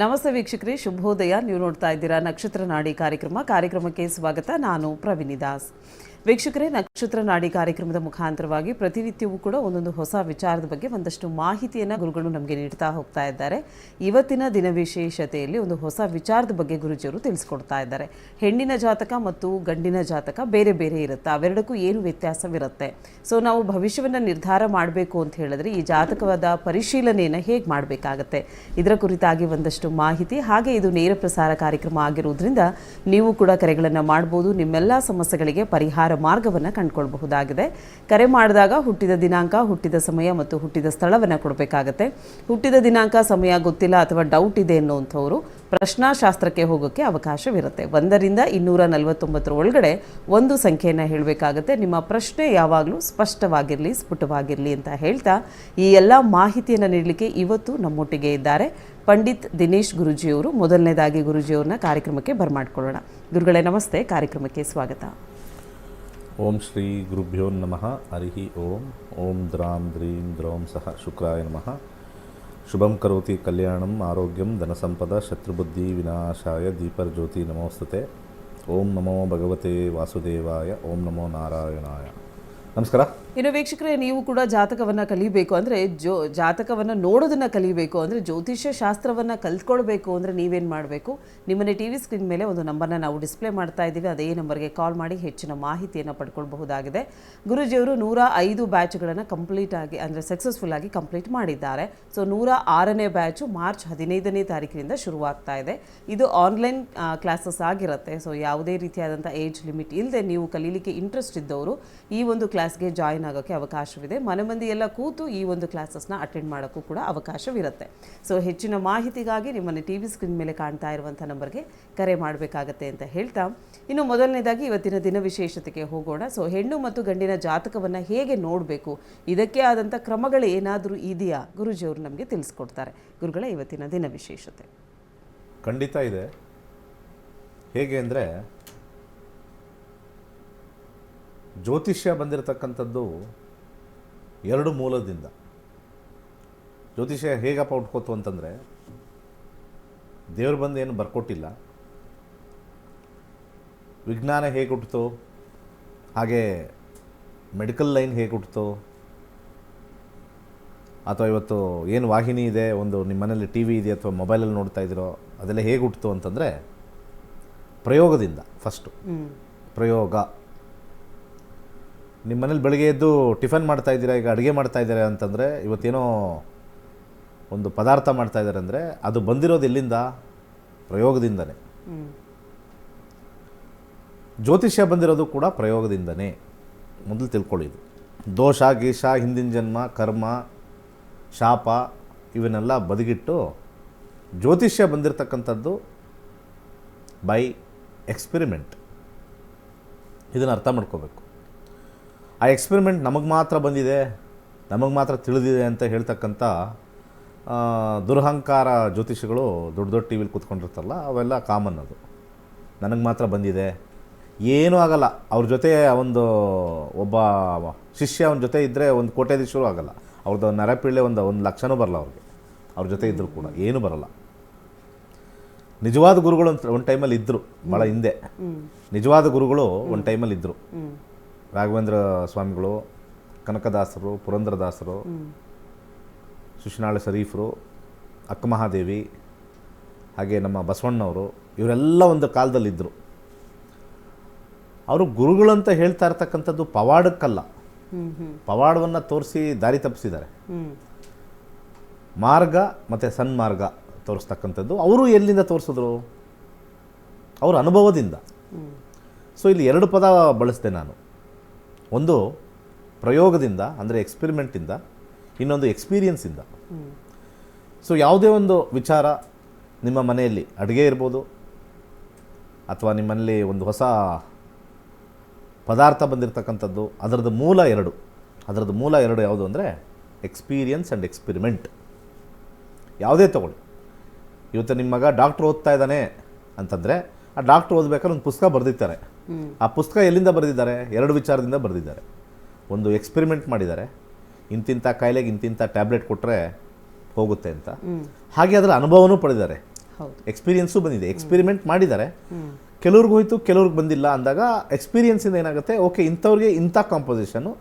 ನಮಸ್ತೆ ವೀಕ್ಷಕರೇ, ಶುಭೋದಯ. ನೀವು ನೋಡ್ತಾ ಇದ್ದೀರಾ ನಕ್ಷತ್ರ ನಾಡಿ ಕಾರ್ಯಕ್ರಮಕ್ಕೆ ಸ್ವಾಗತ. ನಾನು ಪ್ರವೀಣಿ ದಾಸ್. ವೀಕ್ಷಕರೇ, ನಕ್ಷತ್ರ ನಾಡಿ ಕಾರ್ಯಕ್ರಮದ ಮುಖಾಂತರವಾಗಿ ಪ್ರತಿನಿತ್ಯವೂ ಕೂಡ ಒಂದೊಂದು ಹೊಸ ವಿಚಾರದ ಬಗ್ಗೆ ಒಂದಷ್ಟು ಮಾಹಿತಿಯನ್ನು ಗುರುಗಳು ನಮಗೆ ನೀಡ್ತಾ ಹೋಗ್ತಾ ಇದ್ದಾರೆ. ಇವತ್ತಿನ ದಿನ ವಿಶೇಷತೆಯಲ್ಲಿ ಒಂದು ಹೊಸ ವಿಚಾರದ ಬಗ್ಗೆ ಗುರುಜಿಯವರು ತಿಳಿಸ್ಕೊಡ್ತಾ ಇದ್ದಾರೆ. ಹೆಣ್ಣಿನ ಜಾತಕ ಮತ್ತು ಗಂಡಿನ ಜಾತಕ ಬೇರೆ ಬೇರೆ ಇರುತ್ತೆ, ಅವೆರಡಕ್ಕೂ ಏನು ವ್ಯತ್ಯಾಸವಿರುತ್ತೆ. ಸೊ ನಾವು ಭವಿಷ್ಯವನ್ನು ನಿರ್ಧಾರ ಮಾಡಬೇಕು ಅಂತ ಹೇಳಿದ್ರೆ ಈ ಜಾತಕವಾದ ಪರಿಶೀಲನೆಯನ್ನು ಹೇಗೆ ಮಾಡಬೇಕಾಗತ್ತೆ, ಇದರ ಕುರಿತಾಗಿ ಒಂದಷ್ಟು ಮಾಹಿತಿ. ಹಾಗೆ ಇದು ನೇರ ಪ್ರಸಾರ ಕಾರ್ಯಕ್ರಮ ಆಗಿರುವುದರಿಂದ ನೀವು ಕೂಡ ಕರೆಗಳನ್ನು ಮಾಡ್ಬೋದು. ನಿಮ್ಮೆಲ್ಲ ಸಮಸ್ಯೆಗಳಿಗೆ ಪರಿಹಾರ ಮಾರ್ಗವನ್ನು ಕಂಡುಕೊಳ್ಳಬಹುದಾಗಿದೆ. ಕರೆ ಮಾಡಿದಾಗ ಹುಟ್ಟಿದ ದಿನಾಂಕ, ಹುಟ್ಟಿದ ಸಮಯ ಮತ್ತು ಹುಟ್ಟಿದ ಸ್ಥಳವನ್ನು ಕೊಡಬೇಕಾಗತ್ತೆ. ಹುಟ್ಟಿದ ದಿನಾಂಕ, ಸಮಯ ಗೊತ್ತಿಲ್ಲ ಅಥವಾ ಡೌಟ್ ಇದೆ ಅನ್ನುವಂಥವರು ಪ್ರಶ್ನಾಶಾಸ್ತ್ರಕ್ಕೆ ಹೋಗೋಕ್ಕೆ ಅವಕಾಶವಿರುತ್ತೆ. 1 ರಿಂದ 249 ಒಳಗಡೆ ಒಂದು ಸಂಖ್ಯೆಯನ್ನು ಹೇಳಬೇಕಾಗತ್ತೆ. ನಿಮ್ಮ ಪ್ರಶ್ನೆ ಯಾವಾಗಲೂ ಸ್ಪಷ್ಟವಾಗಿರಲಿ, ಸ್ಫುಟವಾಗಿರಲಿ ಅಂತ ಹೇಳ್ತಾ ಈ ಎಲ್ಲ ಮಾಹಿತಿಯನ್ನು ನೀಡಲಿಕ್ಕೆ ಇವತ್ತು ನಮ್ಮೊಟ್ಟಿಗೆ ಇದ್ದಾರೆ ಪಂಡಿತ್ ದಿನೇಶ್ ಗುರುಜಿಯವರು. ಮೊದಲನೇದಾಗಿ ಗುರುಜಿಯವ್ರನ್ನ ಕಾರ್ಯಕ್ರಮಕ್ಕೆ ಬರಮಾಡ್ಕೊಳ್ಳೋಣ. ಗುರುಗಳೇ ನಮಸ್ತೆ, ಕಾರ್ಯಕ್ರಮಕ್ಕೆ ಸ್ವಾಗತ. ಓಂ ಶ್ರೀ ಗುರುಭ್ಯೋ ನಮಃ. ಹರಿ ಓಂ. ಓಂ ದ್ರಾಂ ದ್ರೀಂ ದ್ರೌಂ ಸಹ ಶುಕ್ರಾಯ ನಮಃ. ಶುಭಂ ಕರೋತಿ ಕಲ್ಯಾಣಂ ಆರೋಗ್ಯಂ ಧನಸಂಪದ ಶತ್ರುಬುದ್ಧಿ ವಿನಾಶಾಯ ದೀಪರ್ಜ್ಯೋತಿ ನಮೋಸ್ತುತೆ. ಓಂ ನಮೋ ಭಗವತೆ ವಾಸುದೇವಾಯ. ಓಂ ನಮೋ ನಾರಾಯಣಾಯ. ನಮಸ್ಕಾರ. ಇನ್ನು ವೀಕ್ಷಕರೇ, ನೀವು ಕೂಡ ಜಾತಕವನ್ನು ಕಲಿಬೇಕು ಅಂದರೆ ಜಾತಕವನ್ನು ನೋಡೋದನ್ನು ಕಲಿಬೇಕು ಅಂದರೆ ಜ್ಯೋತಿಷ್ಯ ಶಾಸ್ತ್ರವನ್ನು ಕಲ್ತ್ಕೊಳ್ಬೇಕು ಅಂದರೆ ನೀವೇನು ಮಾಡಬೇಕು, ನಿಮ್ಮನೆ ಟಿ ವಿ ಸ್ಕ್ರೀನ್ ಮೇಲೆ ಒಂದು ನಂಬರ್ನ ನಾವು ಡಿಸ್ಪ್ಲೇ ಮಾಡ್ತಾ ಇದ್ದೀವಿ. ಅದೇ ನಂಬರ್ಗೆ ಕಾಲ್ ಮಾಡಿ ಹೆಚ್ಚಿನ ಮಾಹಿತಿಯನ್ನು ಪಡ್ಕೊಳ್ಬಹುದಾಗಿದೆ. ಗುರುಜಿಯವರು 105 ಬ್ಯಾಚ್ಗಳನ್ನು ಕಂಪ್ಲೀಟ್ ಆಗಿ ಅಂದರೆ ಸಕ್ಸಸ್ಫುಲ್ ಆಗಿ ಕಂಪ್ಲೀಟ್ ಮಾಡಿದ್ದಾರೆ. ಸೊ 106ನೇ ಬ್ಯಾಚು ಮಾರ್ಚ್ 15ನೇ ತಾರೀಕಿನಿಂದ ಶುರುವಾಗ್ತಾ ಇದೆ. ಇದು ಆನ್ಲೈನ್ ಕ್ಲಾಸಸ್ ಆಗಿರುತ್ತೆ. ಸೊ ಯಾವುದೇ ರೀತಿಯಾದಂಥ ಏಜ್ ಲಿಮಿಟ್ ಇಲ್ಲದೆ ನೀವು ಕಲೀಲಿಕ್ಕೆ ಇಂಟ್ರೆಸ್ಟ್ ಇದ್ದವರು ಈ ಒಂದು ಕ್ಲಾಸ್ಗೆ ಜಾಯಿನ್ ಆಗೋಕ್ಕೆ ಅವಕಾಶವಿದೆ. ಮನೆ ಮಂದಿ ಎಲ್ಲ ಕೂತು ಈ ಒಂದು ಕ್ಲಾಸಸ್ನ ಅಟೆಂಡ್ ಮಾಡೋಕ್ಕೂ ಕೂಡ ಅವಕಾಶವಿರುತ್ತೆ. ಸೊ ಹೆಚ್ಚಿನ ಮಾಹಿತಿಗಾಗಿ ನಿಮ್ಮನ್ನು ಟಿ ವಿ ಸ್ಕ್ರೀನ್ ಮೇಲೆ ಕಾಣ್ತಾ ಇರುವಂಥ ನಂಬರ್ಗೆ ಕರೆ ಮಾಡಬೇಕಾಗತ್ತೆ ಅಂತ ಹೇಳ್ತಾ, ಇನ್ನು ಮೊದಲನೇದಾಗಿ ಇವತ್ತಿನ ದಿನ ವಿಶೇಷತೆಗೆ ಹೋಗೋಣ. ಸೊ ಹೆಣ್ಣು ಮತ್ತು ಗಂಡಿನ ಜಾತಕವನ್ನು ಹೇಗೆ ನೋಡಬೇಕು, ಇದಕ್ಕೆ ಆದಂಥ ಕ್ರಮಗಳು ಏನಾದರೂ ಇದೆಯಾ, ಗುರುಜಿಯವರು ನಮಗೆ ತಿಳಿಸ್ಕೊಡ್ತಾರೆ. ಗುರುಗಳೇ, ಇವತ್ತಿನ ದಿನ ವಿಶೇಷತೆ ಖಂಡಿತ ಇದೆ. ಹೇಗೆ ಅಂದರೆ, ಜ್ಯೋತಿಷ್ಯ ಬಂದಿರತಕ್ಕಂಥದ್ದು 2 ಮೂಲದಿಂದ. ಜ್ಯೋತಿಷ್ಯ ಹೇಗಪ್ಪ ಹುಟ್ಕೋತು ಅಂತಂದರೆ, ದೇವ್ರು ಬಂದು ಏನು ಬರ್ಕೊಟ್ಟಿಲ್ಲ. ವಿಜ್ಞಾನ ಹೇಗೆ ಹುಟ್ಟಿತು, ಹಾಗೆ ಮೆಡಿಕಲ್ ಲೈನ್ ಹೇಗೆ ಹುಟ್ಟಿತು, ಅಥವಾ ಇವತ್ತು ಏನು ವಾಹಿನಿ ಇದೆ, ಒಂದು ನಿಮ್ಮ ಮನೇಲಿ ಟಿ ವಿ ಇದೆ ಅಥವಾ ಮೊಬೈಲಲ್ಲಿ ನೋಡ್ತಾ ಇದ್ದೀರೋ, ಅದೆಲ್ಲ ಹೇಗೆ ಹುಟ್ಟಿತು ಅಂತಂದರೆ ಪ್ರಯೋಗದಿಂದ. ಫಸ್ಟು ಪ್ರಯೋಗ. ನಿಮ್ಮ ಮನೇಲಿ ಬೆಳಗ್ಗೆ ಎದ್ದು ಟಿಫನ್ ಮಾಡ್ತಾ ಇದ್ದೀರಾ, ಈಗ ಅಡುಗೆ ಮಾಡ್ತಾ ಇದ್ದಾರೆ ಅಂತಂದರೆ, ಇವತ್ತೇನೋ ಒಂದು ಪದಾರ್ಥ ಮಾಡ್ತಾ ಇದ್ದಾರೆ ಅಂದರೆ ಅದು ಬಂದಿರೋದು ಎಲ್ಲಿಂದ? ಪ್ರಯೋಗದಿಂದನೇ. ಜ್ಯೋತಿಷ್ಯ ಬಂದಿರೋದು ಕೂಡ ಪ್ರಯೋಗದಿಂದನೇ. ಮೊದಲು ತಿಳ್ಕೊಳ್ಳಿದು. ದೋಷ ಗೀಷ, ಹಿಂದಿನ ಜನ್ಮ, ಕರ್ಮ, ಶಾಪ ಇವನ್ನೆಲ್ಲ ಬದಿಗಿಟ್ಟು ಜ್ಯೋತಿಷ್ಯ ಬಂದಿರತಕ್ಕಂಥದ್ದು ಬೈ ಎಕ್ಸ್ಪೆರಿಮೆಂಟ್. ಇದನ್ನು ಅರ್ಥ ಮಾಡ್ಕೋಬೇಕು. ಆ ಎಕ್ಸ್ಪೆರಿಮೆಂಟ್ ನಮಗೆ ಮಾತ್ರ ಬಂದಿದೆ, ನಮಗೆ ಮಾತ್ರ ತಿಳಿದಿದೆ ಅಂತ ಹೇಳ್ತಕ್ಕಂಥ ದುರಹಂಕಾರ ಜ್ಯೋತಿಷಿಗಳು ದೊಡ್ಡ ದೊಡ್ಡ ಟಿ ವಿಲಿ ಕೂತ್ಕೊಂಡಿರ್ತಾರಲ್ಲ, ಅವೆಲ್ಲ ಕಾಮನ್. ಅದು ನನಗೆ ಮಾತ್ರ ಬಂದಿದೆ, ಏನೂ ಆಗಲ್ಲ. ಅವ್ರ ಜೊತೆ ಒಬ್ಬ ಶಿಷ್ಯ ಅವನ ಜೊತೆ ಇದ್ದರೆ ಒಂದು ಕೋಟ್ಯಾಧೀಶರು ಆಗಲ್ಲ. ಅವ್ರದ್ದು ನರಪೀಳೆ ಒಂದು ಲಕ್ಷನೂ ಬರಲ್ಲ ಅವ್ರಿಗೆ. ಅವ್ರ ಜೊತೆ ಇದ್ದರೂ ಕೂಡ ಏನೂ ಬರಲ್ಲ. ನಿಜವಾದ ಗುರುಗಳು ಒಂದು ಟೈಮಲ್ಲಿ ಇದ್ದರು, ಭಾಳ ಹಿಂದೆ. ನಿಜವಾದ ಗುರುಗಳು ಒಂದು ಟೈಮಲ್ಲಿ ಇದ್ದರು. ರಾಘವೇಂದ್ರ ಸ್ವಾಮಿಗಳು, ಕನಕದಾಸರು, ಪುರಂದರದಾಸರು, ಶಿಶುನಾಳ ಶರೀಫರು, ಅಕ್ಕಮಹಾದೇವಿ, ಹಾಗೆ ನಮ್ಮ ಬಸವಣ್ಣವರು, ಇವರೆಲ್ಲ ಒಂದು ಕಾಲದಲ್ಲಿದ್ದರು. ಅವರು ಗುರುಗಳಂತ ಹೇಳ್ತಾ ಇರ್ತಕ್ಕಂಥದ್ದು ಪವಾಡಕ್ಕಲ್ಲ, ಪವಾಡವನ್ನು ತೋರಿಸಿ ದಾರಿ ತಪ್ಪಿಸಿದ್ದಾರೆ. ಮಾರ್ಗ ಮತ್ತು ಸನ್ಮಾರ್ಗ ತೋರಿಸ್ತಕ್ಕಂಥದ್ದು ಅವರು ಎಲ್ಲಿಂದ ತೋರಿಸಿದ್ರು? ಅವರ ಅನುಭವದಿಂದ. ಸೊ ಇಲ್ಲಿ 2 ಪದ ಬಳಸಿದೆ ನಾನು. ಒಂದು ಪ್ರಯೋಗದಿಂದ ಅಂದರೆ ಎಕ್ಸ್ಪೆರಿಮೆಂಟಿಂದ, ಇನ್ನೊಂದು ಎಕ್ಸ್ಪೀರಿಯನ್ಸಿಂದ. ಸೊ ಯಾವುದೇ ಒಂದು ವಿಚಾರ ನಿಮ್ಮ ಮನೆಯಲ್ಲಿ ಅಡುಗೆ ಇರ್ಬೋದು, ಅಥವಾ ನಿಮ್ಮ ಮನೇಲಿ ಒಂದು ಹೊಸ ಪದಾರ್ಥ ಬಂದಿರತಕ್ಕಂಥದ್ದು, ಅದರದ್ದು ಮೂಲ ಎರಡು ಯಾವುದು ಅಂದರೆ ಎಕ್ಸ್ಪೀರಿಯನ್ಸ್ ಆ್ಯಂಡ್ ಎಕ್ಸ್ಪೆರಿಮೆಂಟ್. ಯಾವುದೇ ತಗೊಳ್ಳಿ. ಇವತ್ತು ನಿಮ್ಮ ಮಗ ಡಾಕ್ಟ್ರ್ ಓದ್ತಾ ಇದ್ದಾನೆ ಅಂತಂದರೆ, ಆ ಡಾಕ್ಟ್ರ್ ಓದಬೇಕಾದ್ರೆ ಒಂದು ಪುಸ್ತಕ ಬರೆದಿರ್ತಾರೆ. ಆ ಪುಸ್ತಕ ಎಲ್ಲಿಂದ ಬರೆದಿದ್ದಾರೆ? 2 ವಿಚಾರದಿಂದ ಬರೆದಿದ್ದಾರೆ. ಒಂದು ಎಕ್ಸ್ಪೆರಿಮೆಂಟ್ ಮಾಡಿದ್ದಾರೆ, ಇಂತಿಂಥ ಕಾಯಿಲೆಗೆ ಇಂತಿಂಥ ಟ್ಯಾಬ್ಲೆಟ್ ಕೊಟ್ಟರೆ ಹೋಗುತ್ತೆ ಅಂತ. ಹಾಗೆ ಅದರ ಅನುಭವನೂ ಪಡೆದಿದ್ದಾರೆ. ಹೌದು. ಎಕ್ಸ್ಪೀರಿಯನ್ಸು ಬಂದಿದೆ, ಎಕ್ಸ್ಪೆರಿಮೆಂಟ್ ಮಾಡಿದ್ದಾರೆ, ಕೆಲವ್ರಿಗೆ ಹೋಯ್ತು ಕೆಲವ್ರಿಗೆ ಬಂದಿಲ್ಲ ಅಂದಾಗ ಎಕ್ಸ್ಪೀರಿಯನ್ಸಿಂದ ಏನಾಗುತ್ತೆ, ಓಕೆ ಇಂಥವ್ರಿಗೆ ಇಂಥ ಕಾಂಪೋಸಿಷನು,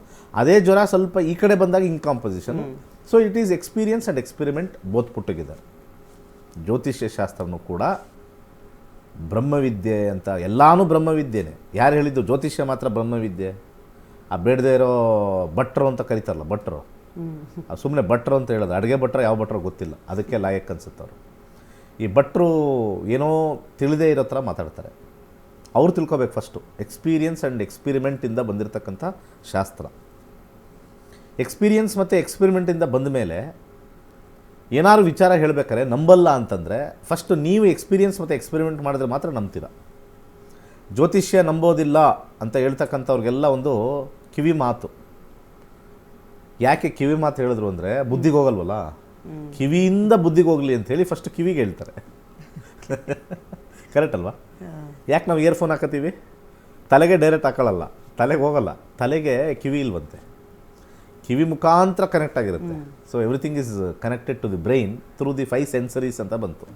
ಅದೇ ಜ್ವರ ಸ್ವಲ್ಪ ಈ ಕಡೆ ಬಂದಾಗ ಹಿಂಗೆ composition. So it is experience and experiment both ಪುಟ್ಟಗಿದ್ದಾರೆ. ಜ್ಯೋತಿಷ್ಯ ಶಾಸ್ತ್ರನೂ ಕೂಡ ಬ್ರಹ್ಮವಿದ್ಯೆ ಅಂತ, ಎಲ್ಲಾನು ಬ್ರಹ್ಮವಿದ್ಯೆನೇ. ಯಾರು ಹೇಳಿದ್ದು ಜ್ಯೋತಿಷ್ಯ ಮಾತ್ರ ಬ್ರಹ್ಮವಿದ್ಯೆ? ಆ ಬೇಡದೇ ಇರೋ ಭಟ್ರು ಅಂತ ಕರೀತಾರಲ್ಲ, ಭಟ್ರು, ಸುಮ್ಮನೆ ಭಟ್ರು ಅಂತ ಹೇಳೋದು, ಅಡುಗೆ ಭಟ್ರು ಯಾವ ಭಟ್ರು ಗೊತ್ತಿಲ್ಲ, ಅದಕ್ಕೆ ಲಾಯಕ್ ಅನ್ಸುತ್ತವ್ರು. ಈ ಭಟ್ರು ಏನೋ ತಿಳಿದೇ ಇರೋ ಥರ ಮಾತಾಡ್ತಾರೆ. ಅವ್ರು ತಿಳ್ಕೊಬೇಕು ಫಸ್ಟು, ಎಕ್ಸ್ಪೀರಿಯನ್ಸ್ ಆ್ಯಂಡ್ ಎಕ್ಸ್ಪೆರಿಮೆಂಟಿಂದ ಬಂದಿರತಕ್ಕಂಥ ಶಾಸ್ತ್ರ. ಎಕ್ಸ್ಪೀರಿಯನ್ಸ್ ಮತ್ತು ಎಕ್ಸ್ಪೆರಿಮೆಂಟಿಂದ ಬಂದ ಮೇಲೆ ಏನಾದ್ರು ವಿಚಾರ ಹೇಳಬೇಕಾದ್ರೆ ನಂಬಲ್ಲ ಅಂತಂದರೆ ಫಸ್ಟು ನೀವು ಎಕ್ಸ್ಪೀರಿಯನ್ಸ್ ಮತ್ತು ಎಕ್ಸ್ಪೆರಿಮೆಂಟ್ ಮಾಡಿದ್ರೆ ಮಾತ್ರ ನಂಬ್ತೀರ. ಜ್ಯೋತಿಷ್ಯ ನಂಬೋದಿಲ್ಲ ಅಂತ ಹೇಳ್ತಕ್ಕಂಥವ್ರಿಗೆಲ್ಲ ಒಂದು ಕಿವಿ ಮಾತು. ಯಾಕೆ ಕಿವಿ ಮಾತು ಹೇಳಿದ್ರು ಅಂದರೆ ಬುದ್ಧಿಗೆ ಹೋಗಲ್ವಲ್ಲ, ಕಿವಿಯಿಂದ ಬುದ್ಧಿಗೆ ಹೋಗಲಿ ಅಂಥೇಳಿ ಫಸ್ಟ್ ಕಿವಿಗೆ ಹೇಳ್ತಾರೆ. ಕರೆಕ್ಟ್ ಅಲ್ವಾ? ಯಾಕೆ ನಾವು ಇಯರ್ಫೋನ್ ಹಾಕತ್ತೀವಿ? ತಲೆಗೆ ಡೈರೆಕ್ಟ್ ಹಾಕೊಳ್ಳಲ್ಲ, ತಲೆಗೆ ಹೋಗಲ್ಲ, ತಲೆಗೆ ಕಿವಿ ಇಲ್ವಂತೆ, ಕಿವಿ ಮುಖಾಂತರ ಕನೆಕ್ಟ್ ಆಗಿರುತ್ತೆ. So everything is connected to the brain through the 5 sensories ಅಂತ ಬಂತು.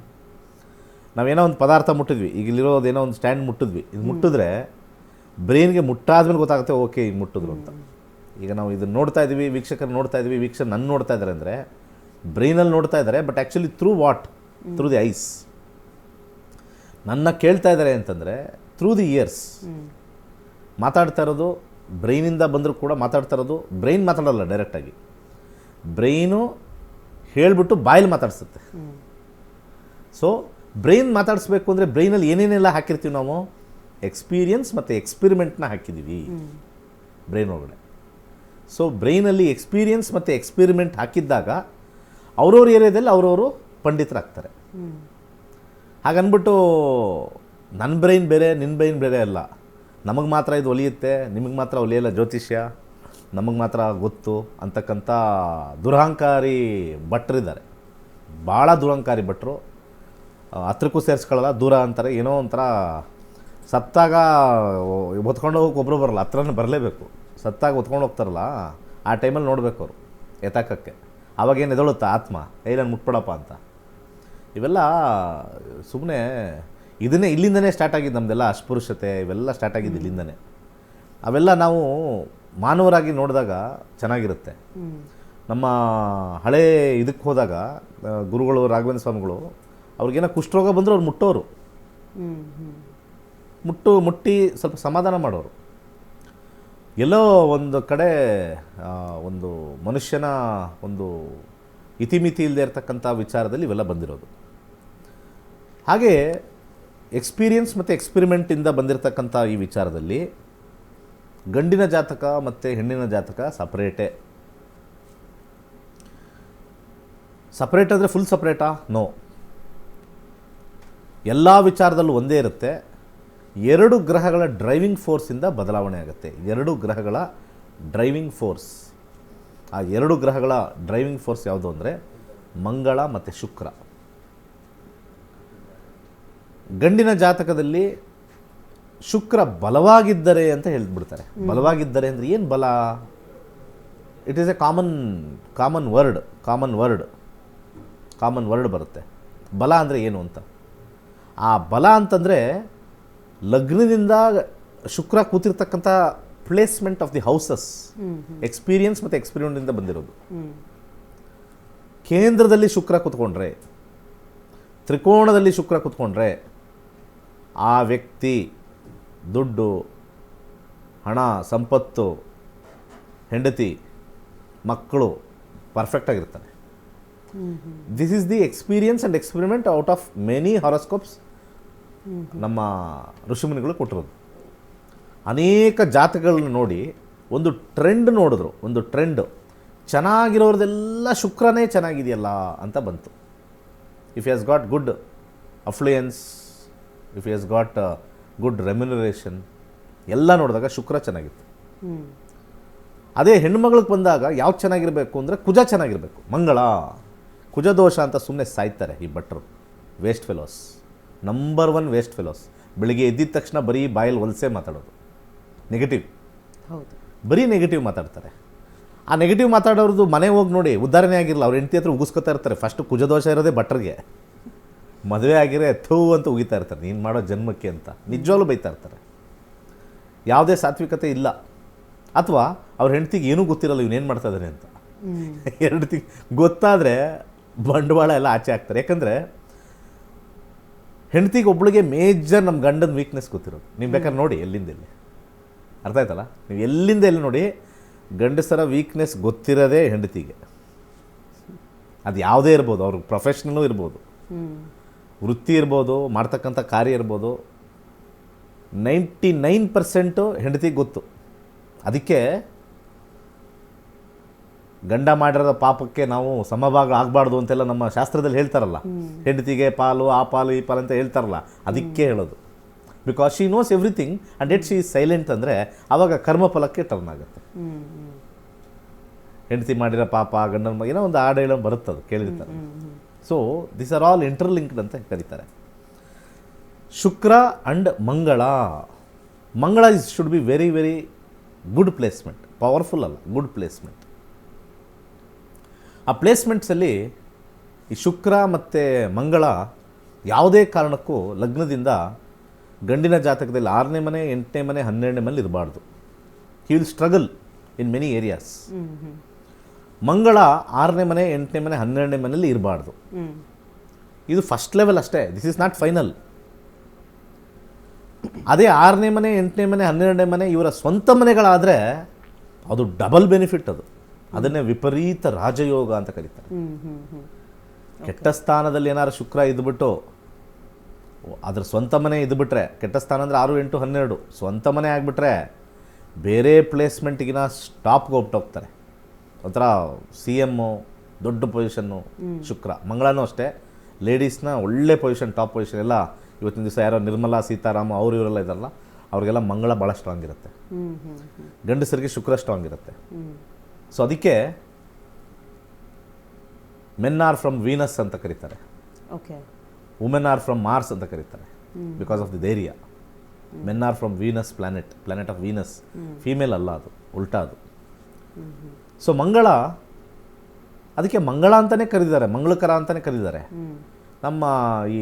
ನಾವೇನೋ ಒಂದು ಪದಾರ್ಥ ಮುಟ್ಟಿದ್ವಿ, ಈಗ ಇಲ್ಲಿರೋದೇನೋ ಒಂದು ಸ್ಟ್ಯಾಂಡ್ ಮುಟ್ಟಿದ್ವಿ, ಇದು ಮುಟ್ಟಿದ್ರೆ ಬ್ರೈನ್ಗೆ ಮುಟ್ಟಾದ್ಮೇಲೆ ಗೊತ್ತಾಗುತ್ತೆ ಓಕೆ ಈಗ ಮುಟ್ಟಿದ್ರು ಅಂತ. ಈಗ ನಾವು ಇದನ್ನು ನೋಡ್ತಾ ಇದ್ದೀವಿ, ವೀಕ್ಷಕರು ನೋಡ್ತಾ ಇದ್ದೀವಿ, ವೀಕ್ಷಕರು ನನ್ನ ನೋಡ್ತಾ ಇದ್ದಾರೆ ಅಂದರೆ ಬ್ರೈನಲ್ಲಿ ನೋಡ್ತಾ ಇದ್ದಾರೆ, but actually through what? Through the eyes. ನನ್ನ ಕೇಳ್ತಾ ಇದ್ದಾರೆ ಅಂತಂದರೆ ಥ್ರೂ ದಿ ಇಯರ್ಸ್. ಮಾತಾಡ್ತಾ ಇರೋದು ಬ್ರೈನಿಂದ ಬಂದರೂ ಕೂಡ ಮಾತಾಡ್ತಾ ಇರೋದು, ಬ್ರೈನ್ ಮಾತಾಡಲ್ಲ ಡೈರೆಕ್ಟಾಗಿ, ಬ್ರೈನು ಹೇಳಿಬಿಟ್ಟು ಬಾಯಲ್ಲಿ ಮಾತಾಡಿಸುತ್ತೆ. ಸೊ ಬ್ರೈನ್ ಮಾತಾಡಿಸ್ಬೇಕು ಅಂದರೆ ಬ್ರೈನಲ್ಲಿ ಏನೇನೆಲ್ಲ ಹಾಕಿರ್ತೀವಿ ನಾವು? ಎಕ್ಸ್ಪೀರಿಯನ್ಸ್ ಮತ್ತು ಎಕ್ಸ್ಪೆರಿಮೆಂಟ್ನ ಹಾಕಿದ್ದೀವಿ ಬ್ರೈನ್ ಒಳಗಡೆ. ಸೊ ಬ್ರೈನಲ್ಲಿ ಎಕ್ಸ್ಪೀರಿಯನ್ಸ್ ಮತ್ತು ಎಕ್ಸ್ಪೆರಿಮೆಂಟ್ ಹಾಕಿದ್ದಾಗ ಅವ್ರವ್ರ ಏರಿಯಾದಲ್ಲಿ ಅವರವರು ಪಂಡಿತರಾಗ್ತಾರೆ. ಹಾಗನ್ಬಿಟ್ಟು ನನ್ನ ಬ್ರೈನ್ ಬೇರೆ ನಿನ್ನ ಬ್ರೈನ್ ಬೇರೆ ಅಲ್ಲ, ನಮಗೆ ಮಾತ್ರ ಇದು ಒಲಿಯುತ್ತೆ, ನಿಮಗೆ ಮಾತ್ರ ಒಲಿಯಲ್ಲ ಜ್ಯೋತಿಷ್ಯ, ನಮಗೆ ಮಾತ್ರ ಗೊತ್ತು ಅಂತಕ್ಕಂಥ ದುರಹಂಕಾರಿ ಭಟ್ರಿದ್ದಾರೆ. ಭಾಳ ದುರಹಂಕಾರಿ ಭಟ್ರು. ಹತ್ರಕ್ಕೂ ಸೇರಿಸ್ಕೊಳ್ಳಲ್ಲ, ದೂರ ಅಂತಾರೆ. ಏನೋ ಒಂಥರ ಸತ್ತಾಗ ಹೊತ್ಕೊಂಡು ಹೋಗೋಕೆ ಒಬ್ಬರು ಬರಲ್ಲ, ಹತ್ರನೇ ಬರಲೇಬೇಕು. ಸತ್ತಾಗ ಹೊತ್ಕೊಂಡು ಹೋಗ್ತಾರಲ್ಲ, ಆ ಟೈಮಲ್ಲಿ ನೋಡಬೇಕು ಅವರು ಎತ್ತಾಕಕ್ಕೆ. ಆವಾಗೇನು ಎದೊಳುತ್ತಾ ಆತ್ಮ, ನಾನು ಮುಟ್ಬಿಡಪ್ಪ ಅಂತ. ಇವೆಲ್ಲ ಸುಮ್ಮನೆ ಇದನ್ನೇ ಇಲ್ಲಿಂದನೇ ಸ್ಟಾರ್ಟ್ ಆಗಿದ್ದು ನಮ್ಮದೆಲ್ಲ ಅಸ್ಪೃಶ್ಯತೆ, ಇವೆಲ್ಲ ಸ್ಟಾರ್ಟ್ ಆಗಿದ್ದು ಇಲ್ಲಿಂದನೇ. ಅವೆಲ್ಲ ನಾವು ಮಾನವರಾಗಿ ನೋಡಿದಾಗ ಚೆನ್ನಾಗಿರುತ್ತೆ. ನಮ್ಮ ಹಳೇ ಇದಕ್ಕೆ ಹೋದಾಗ ಗುರುಗಳು ರಾಘವೇಂದ್ರ ಸ್ವಾಮಿಗಳು ಅವ್ರಿಗೇನೋ ಕುಷ್ಠರೋಗ ಬಂದರೂ ಅವ್ರು ಮುಟ್ಟೋರು, ಮುಟ್ಟಿ ಸ್ವಲ್ಪ ಸಮಾಧಾನ ಮಾಡೋರು. ಎಲ್ಲೋ ಒಂದು ಕಡೆ ಒಂದು ಮನುಷ್ಯನ ಒಂದು ಇತಿಮಿತಿ ಇಲ್ಲದೆ ಇರತಕ್ಕಂಥ ವಿಚಾರದಲ್ಲಿ ಇವೆಲ್ಲ ಬಂದಿರೋದು. ಹಾಗೆ ಎಕ್ಸ್ಪೀರಿಯನ್ಸ್ ಮತ್ತು ಎಕ್ಸ್ಪೆರಿಮೆಂಟಿಂದ ಬಂದಿರತಕ್ಕಂಥ ಈ ವಿಚಾರದಲ್ಲಿ ಗಂಡಿನ ಜಾತಕ ಮತ್ತು ಹೆಣ್ಣಿನ ಜಾತಕ ಸಪ್ರೇಟೇ. ಸಪ್ರೇಟ್ ಅಂದರೆ ಫುಲ್ ಸಪ್ರೇಟಾ? ನೋ. ಎಲ್ಲ ವಿಚಾರದಲ್ಲೂ ಒಂದೇ ಇರುತ್ತೆ. 2 ಗ್ರಹಗಳ ಡ್ರೈವಿಂಗ್ ಫೋರ್ಸಿಂದ ಬದಲಾವಣೆ ಆಗುತ್ತೆ. 2 ಗ್ರಹಗಳ ಡ್ರೈವಿಂಗ್ ಫೋರ್ಸ್. ಆ 2 ಗ್ರಹಗಳ ಡ್ರೈವಿಂಗ್ ಫೋರ್ಸ್ ಯಾವುದು ಅಂದರೆ ಮಂಗಳ ಮತ್ತು ಶುಕ್ರ. ಗಂಡಿನ ಜಾತಕದಲ್ಲಿ ಶುಕ್ರ ಬಲವಾಗಿದ್ದರೆ ಅಂತ ಹೇಳಿಬಿಡ್ತಾರೆ. ಬಲವಾಗಿದ್ದರೆ ಅಂದರೆ ಏನು ಬಲ? It is a common word ಬರುತ್ತೆ. ಬಲ ಅಂದರೆ ಏನು ಅಂತ. ಆ ಬಲ ಅಂತಂದರೆ ಲಗ್ನದಿಂದ ಶುಕ್ರ ಕೂತಿರ್ತಕ್ಕಂಥ placement of the houses, experience ಮತ್ತು ಎಕ್ಸ್ಪೆರಿಮೆಂಟಿಂದ ಬಂದಿರೋದು. ಕೇಂದ್ರದಲ್ಲಿ ಶುಕ್ರ ಕೂತ್ಕೊಂಡ್ರೆ, ತ್ರಿಕೋಣದಲ್ಲಿ ಶುಕ್ರ ಕೂತ್ಕೊಂಡ್ರೆ ಆ ವ್ಯಕ್ತಿ ದುಡ್ಡು, ಹಣ, ಸಂಪತ್ತು, ಹೆಂಡತಿ, ಮಕ್ಕಳು ಪರ್ಫೆಕ್ಟಾಗಿರ್ತಾರೆ. This is the experience and experiment out of many horoscopes ನಮ್ಮ ಋಷಿಮುನಿಗಳು ಕೊಟ್ಟಿರೋದು. ಅನೇಕ ಜಾತಕಗಳನ್ನ ನೋಡಿ ಒಂದು ಟ್ರೆಂಡ್ ನೋಡಿದ್ರು. ಒಂದು ಟ್ರೆಂಡ್ ಚೆನ್ನಾಗಿರೋರ್ದೆಲ್ಲ ಶುಕ್ರನೇ ಚೆನ್ನಾಗಿದೆಯಲ್ಲ ಅಂತ ಬಂತು. If he has got good affluence, if he has got good remuneration, ಎಲ್ಲ ನೋಡಿದಾಗ ಶುಕ್ರ ಚೆನ್ನಾಗಿತ್ತು. ಅದೇ ಹೆಣ್ಮಗಳಿಗೆ ಬಂದಾಗ ಯಾವ್ದು ಚೆನ್ನಾಗಿರಬೇಕು ಅಂದರೆ ಕುಜ ಚೆನ್ನಾಗಿರಬೇಕು. ಮಂಗಳ, ಕುಜ ದೋಷ ಅಂತ ಸುಮ್ಮನೆ ಸಾಯ್ತಾರೆ ಈ ಭಟ್ರು. Waste fellows, number 1 waste fellows. ಬೆಳಿಗ್ಗೆ ಎದ್ದಿದ ತಕ್ಷಣ ಬರೀ ಬಾಯಲ್ಲಿ ಹೊಲಸೆ ಮಾತಾಡೋದು, ನೆಗೆಟಿವ್. ಹೌದು, ಬರೀ ನೆಗೆಟಿವ್ ಮಾತಾಡ್ತಾರೆ. ಆ ನೆಗೆಟಿವ್ ಮಾತಾಡೋರ್ದು ಮನೆ ಹೋಗಿ ನೋಡಿ, ಉದ್ಧಾರಣೆ ಆಗಿರಲ್ಲ. ಅವ್ರ ಹೆಂಡತಿ ಹತ್ರ ಉಗಿಸ್ಕೊತಾ ಇರ್ತಾರೆ. ಫಸ್ಟು ಕುಜದೋಷ ಇರೋದೇ ಭಟ್ರಿಗೆ. ಮದುವೆ ಆಗಿರೇ ಥೂ ಅಂತ ಉಗಿತಾ ಇರ್ತಾರೆ, ನೀನು ಮಾಡೋ ಜನ್ಮಕ್ಕೆ ಅಂತ ನಿಜವಾಗ್ಲೂ ಬೈತಾ ಇರ್ತಾರೆ. ಯಾವುದೇ ಸಾತ್ವಿಕತೆ ಇಲ್ಲ. ಅಥವಾ ಅವ್ರ ಹೆಂಡ್ತಿಗೆ ಏನೂ ಗೊತ್ತಿರಲ್ಲ ಇವನೇನು ಮಾಡ್ತಾ ಇದ್ದಾನೆ ಅಂತ. ಹೆಂಡ್ತಿಗೆ ಗೊತ್ತಾದರೆ ಬಂಡವಾಳ ಎಲ್ಲ ಆಚೆ ಹಾಕ್ತಾರೆ. ಯಾಕಂದರೆ ಹೆಂಡ್ತಿಗೆ ಒಬ್ಳಿಗೆ ಮೇಜರ್ ನಮ್ಮ ಗಂಡನ ವೀಕ್ನೆಸ್ ಗೊತ್ತಿರೋದು. ನೀವು ಬೇಕಾದ್ರೆ ನೋಡಿ ಎಲ್ಲಿಂದ ಎಲ್ಲಿ, ಅರ್ಥ ಆಯ್ತಲ್ಲ, ನೀವು ಎಲ್ಲಿಂದ ಎಲ್ಲಿ ನೋಡಿ, ಗಂಡಸರ ವೀಕ್ನೆಸ್ ಗೊತ್ತಿರೋದೇ ಹೆಂಡತಿಗೆ. ಅದು ಯಾವುದೇ ಇರ್ಬೋದು, ಅವ್ರಿಗೆ ಪ್ರೊಫೆಷ್ನಲ್ಲೂ ಇರ್ಬೋದು, ವೃತ್ತಿ ಇರ್ಬೋದು, ಮಾಡ್ತಕ್ಕಂಥ ಕಾರ್ಯ ಇರ್ಬೋದು, 99% ಹೆಂಡತಿಗೆ ಗೊತ್ತು. ಅದಕ್ಕೆ ಗಂಡ ಮಾಡಿರೋ ಪಾಪಕ್ಕೆ ನಾವು ಸಮಭಾಗ ಆಗಬಾರ್ದು ಅಂತೆಲ್ಲ ನಮ್ಮ ಶಾಸ್ತ್ರದಲ್ಲಿ ಹೇಳ್ತಾರಲ್ಲ, ಹೆಂಡತಿಗೆ ಪಾಲು, ಆ ಪಾಲು, ಈ ಪಾಲು ಅಂತ ಹೇಳ್ತಾರಲ್ಲ, ಅದಕ್ಕೆ ಹೇಳೋದು. Because she knows everything and at she is silent. ಅಂದರೆ ಆವಾಗ ಕರ್ಮಫಲಕ್ಕೆ ಟರ್ನ್ ಆಗುತ್ತೆ. ಹೆಂಡತಿ ಮಾಡಿರೋ ಪಾಪ, ಗಂಡನ ಏನೋ ಒಂದು ಹಾಡು ಹೇಳೋ ಬರುತ್ತದು, ಕೇಳಿರ್ತಾರೆ. So this are all interlinked ಅಂತ ಕರೀತಾರೆ. Shukra and Mangala. Mangala should be very very good placement, powerful ಅಲ್ಲ, ಗುಡ್ ಪ್ಲೇಸ್ಮೆಂಟ್. ಆ ಪ್ಲೇಸ್ಮೆಂಟ್ಸಲ್ಲಿ ಈ ಶುಕ್ರ ಮತ್ತು ಮಂಗಳ ಯಾವುದೇ ಕಾರಣಕ್ಕೂ ಲಗ್ನದಿಂದ ಗಂಡಿನ ಜಾತಕದಲ್ಲಿ 6ನೇ ಮನೆ, 8ನೇ ಮನೆ, 12ನೇ ಮನೆ ಇರಬಾರ್ದು. He will struggle in many areas. ಮಂಗಳ 6ನೇ ಮನೆ, 8ನೇ ಮನೆ, 12ನೇ ಮನೆಯಲ್ಲಿ ಇರಬಾರ್ದು. ಇದು ಫಸ್ಟ್ ಲೆವೆಲ್ ಅಷ್ಟೇ, ದಿಸ್ ಇಸ್ ನಾಟ್ ಫೈನಲ್. ಅದೇ 6ನೇ ಮನೆ, 8ನೇ ಮನೆ, 12ನೇ ಮನೆ ಇವರ ಸ್ವಂತ ಮನೆಗಳಾದರೆ ಅದು ಡಬಲ್ ಬೆನಿಫಿಟ್. ಅದನ್ನೇ ವಿಪರೀತ ರಾಜಯೋಗ ಅಂತ ಕರೀತಾರೆ. ಕೆಟ್ಟ ಸ್ಥಾನದಲ್ಲಿ ಏನಾದ್ರು ಶುಕ್ರ ಇದ್ಬಿಟ್ಟು ಅದ್ರ ಸ್ವಂತ ಮನೆ ಇದ್ಬಿಟ್ರೆ, ಕೆಟ್ಟ ಸ್ಥಾನ ಅಂದರೆ 6, 8, 12 ಸ್ವಂತ ಮನೆ ಆಗಿಬಿಟ್ರೆ ಬೇರೆ ಪ್ಲೇಸ್ಮೆಂಟ್ಗಿನ ಟಾಪ್ಗೆ ಹೋಗ್ತಾರೆ. ಒಂಥರ CM, ದೊಡ್ಡ ಪೊಸಿಷನ್ನು ಶುಕ್ರ. ಮಂಗಳನೂ ಅಷ್ಟೇ, ಲೇಡೀಸ್ನ ಒಳ್ಳೆ ಪೊಸಿಷನ್, ಟಾಪ್ ಪೊಸಿಷನ್ ಎಲ್ಲ. ಇವತ್ತಿನ ದಿವಸ ಯಾರೋ ನಿರ್ಮಲಾ ಸೀತಾರಾಮ ಅವರು ಇವರೆಲ್ಲ ಇದಾರಲ್ಲ, ಅವ್ರಿಗೆಲ್ಲ ಮಂಗಳ ಭಾಳ ಸ್ಟ್ರಾಂಗ್ ಇರುತ್ತೆ. ಗಂಡಸರಿಗೆ ಶುಕ್ರ ಸ್ಟ್ರಾಂಗ್ ಇರುತ್ತೆ. ಸೊ ಅದಕ್ಕೆ ಮೆನ್ ಆರ್ ಫ್ರಮ್ ವೀನಸ್ ಅಂತ ಕರೀತಾರೆ, ವುಮೆನ್ ಆರ್ ಫ್ರಮ್ ಮಾರ್ಸ್ ಅಂತ ಕರೀತಾರೆ. Because of the area. Men are from Venus planet of Venus. Female ಅಲ್ಲ, ಅದು ಉಲ್ಟಾ ಅದು. ಸೊ ಮಂಗಳ, ಅದಕ್ಕೆ ಮಂಗಳ ಅಂತಲೇ ಕರೀತಾರೆ, ಮಂಗಳಕರ ಅಂತಲೇ ಕರೀತಾರೆ. ನಮ್ಮ ಈ